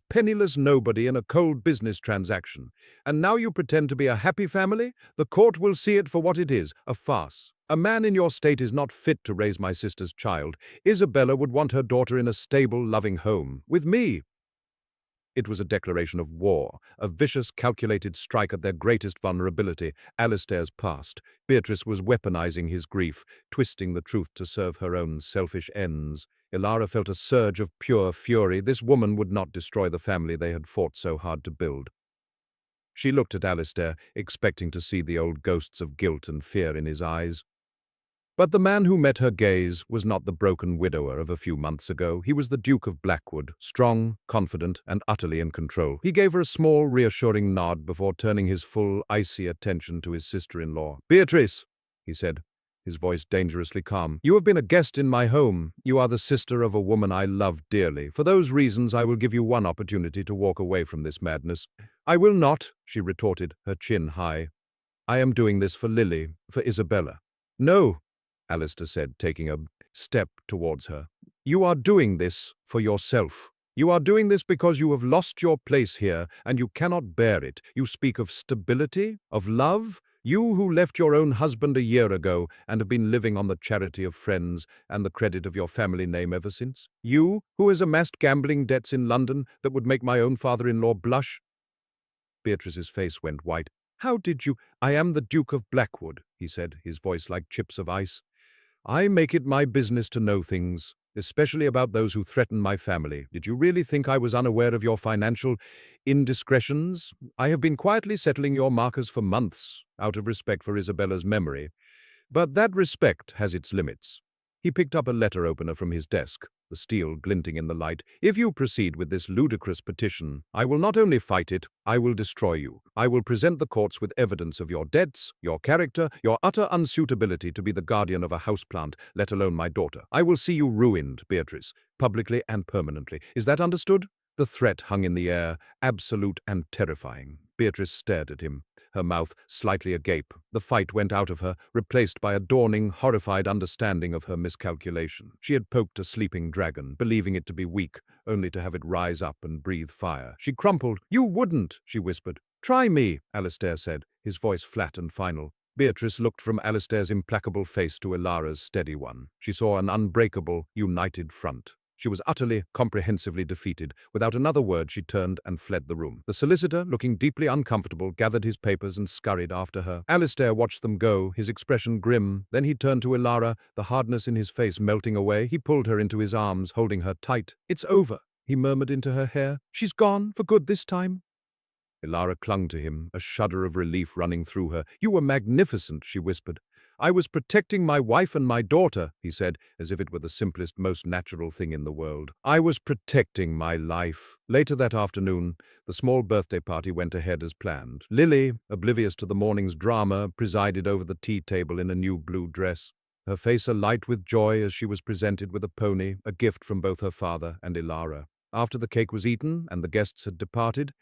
penniless nobody in a cold business transaction. And now you pretend to be a happy family? The court will see it for what it is, a farce. A man in your state is not fit to raise my sister's child. Isabella would want her daughter in a stable, loving home, with me." It was a declaration of war, a vicious, calculated strike at their greatest vulnerability, Alistair's past. Beatrice was weaponizing his grief, twisting the truth to serve her own selfish ends. Ilara felt a surge of pure fury. This woman would not destroy the family they had fought so hard to build. She looked at Alistair, expecting to see the old ghosts of guilt and fear in his eyes. But the man who met her gaze was not the broken widower of a few months ago. He was the Duke of Blackwood, strong, confident, and utterly in control. He gave her a small, reassuring nod before turning his full, icy attention to his sister-in-law. "Beatrice," he said, his voice dangerously calm, "you have been a guest in my home. You are the sister of a woman I love dearly. For those reasons, I will give you one opportunity to walk away from this madness." "I will not," she retorted, her chin high. "I am doing this for Lily, for Isabella." "No," Alistair said, taking a step towards her. "You are doing this for yourself. You are doing this because you have lost your place here and you cannot bear it. You speak of stability, of love. You who left your own husband a year ago and have been living on the charity of friends and the credit of your family name ever since. You who has amassed gambling debts in London that would make my own father-in-law blush." Beatrice's face went white. "How did you—" "I am the Duke of Blackwood," he said, his voice like chips of ice. "I make it my business to know things, especially about those who threaten my family. Did you really think I was unaware of your financial indiscretions? I have been quietly settling your markers for months, out of respect for Isabella's memory. But that respect has its limits." He picked up a letter opener from his desk, the steel glinting in the light. "If you proceed with this ludicrous petition, I will not only fight it, I will destroy you. I will present the courts with evidence of your debts, your character, your utter unsuitability to be the guardian of a houseplant, let alone my daughter. I will see you ruined, Beatrice, publicly and permanently. Is that understood?" The threat hung in the air, absolute and terrifying. Beatrice stared at him, her mouth slightly agape. The fight went out of her, replaced by a dawning, horrified understanding of her miscalculation. She had poked a sleeping dragon, believing it to be weak, only to have it rise up and breathe fire. She crumpled. "You wouldn't," she whispered. "Try me," Alistair said, his voice flat and final. Beatrice looked from Alistair's implacable face to Ilara's steady one. She saw an unbreakable, united front. She was utterly, comprehensively defeated. Without another word, she turned and fled the room. The solicitor, looking deeply uncomfortable, gathered his papers and scurried after her. Alistair watched them go, his expression grim. Then he turned to Ilara, the hardness in his face melting away. He pulled her into his arms, holding her tight. "It's over," he murmured into her hair. "She's gone for good this time." Ilara clung to him, a shudder of relief running through her. "You were magnificent," she whispered. "I was protecting my wife and my daughter," he said, as if it were the simplest, most natural thing in the world. "I was protecting my life." Later that afternoon, the small birthday party went ahead as planned. Lily, oblivious to the morning's drama, presided over the tea table in a new blue dress, her face alight with joy as she was presented with a pony, a gift from both her father and Ilara. After the cake was eaten and the guests had departed,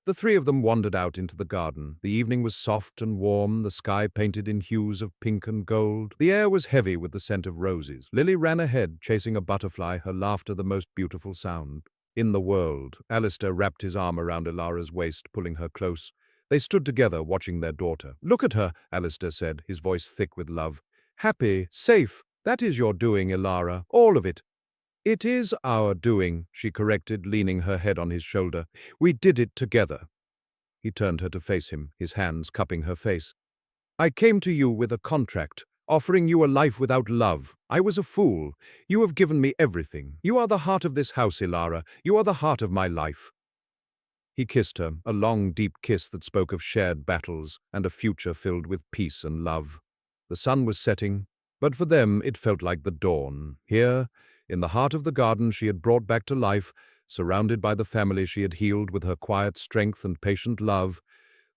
the three of them wandered out into the garden. The evening was soft and warm, the sky painted in hues of pink and gold. The air was heavy with the scent of roses. Lily ran ahead, chasing a butterfly, her laughter the most beautiful sound. in the world. Alistair wrapped his arm around Ilara's waist, pulling her close. They stood together, watching their daughter. "Look at her," Alistair said, his voice thick with love. "Happy, safe. That is your doing, Ilara. All of it." "It is our doing," she corrected, leaning her head on his shoulder. "We did it together." He turned her to face him, his hands cupping her face. "I came to you with a contract, offering you a life without love. I was a fool. You have given me everything. You are the heart of this house, Ilara. You are the heart of my life." He kissed her, a long, deep kiss that spoke of shared battles and a future filled with peace and love. The sun was setting, but for them it felt like the dawn. Here, in the heart of the garden she had brought back to life, surrounded by the family she had healed with her quiet strength and patient love,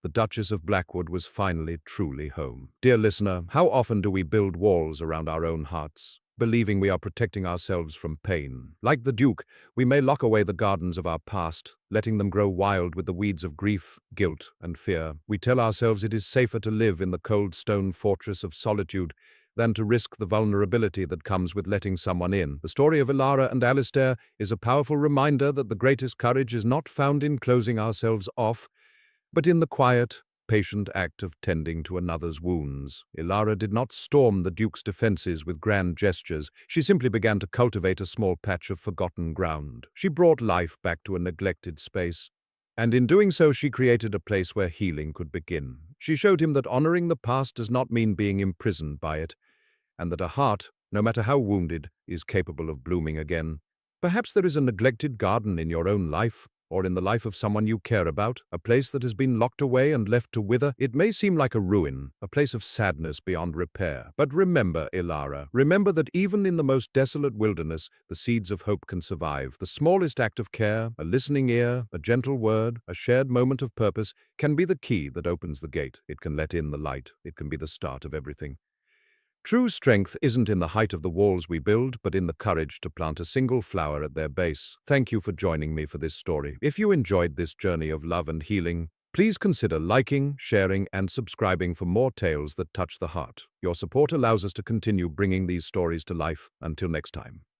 the Duchess of Blackwood was finally truly home. Dear listener, how often do we build walls around our own hearts, believing we are protecting ourselves from pain? Like the Duke, we may lock away the gardens of our past, letting them grow wild with the weeds of grief, guilt, and fear. We tell ourselves it is safer to live in the cold stone fortress of solitude than to risk the vulnerability that comes with letting someone in. The story of Ilara and Alistair is a powerful reminder that the greatest courage is not found in closing ourselves off, but in the quiet, patient act of tending to another's wounds. Ilara did not storm the Duke's defenses with grand gestures. She simply began to cultivate a small patch of forgotten ground. She brought life back to a neglected space, and in doing so she created a place where healing could begin. She showed him that honoring the past does not mean being imprisoned by it, and that a heart, no matter how wounded, is capable of blooming again. Perhaps there is a neglected garden in your own life, or in the life of someone you care about, a place that has been locked away and left to wither. It may seem like a ruin, a place of sadness beyond repair. But remember, Ilara, remember that even in the most desolate wilderness, the seeds of hope can survive. The smallest act of care, a listening ear, a gentle word, a shared moment of purpose, can be the key that opens the gate. It can let in the light. It can be the start of everything. True strength isn't in the height of the walls we build, but in the courage to plant a single flower at their base. Thank you for joining me for this story. If you enjoyed this journey of love and healing, please consider liking, sharing, and subscribing for more tales that touch the heart. Your support allows us to continue bringing these stories to life. Until next time.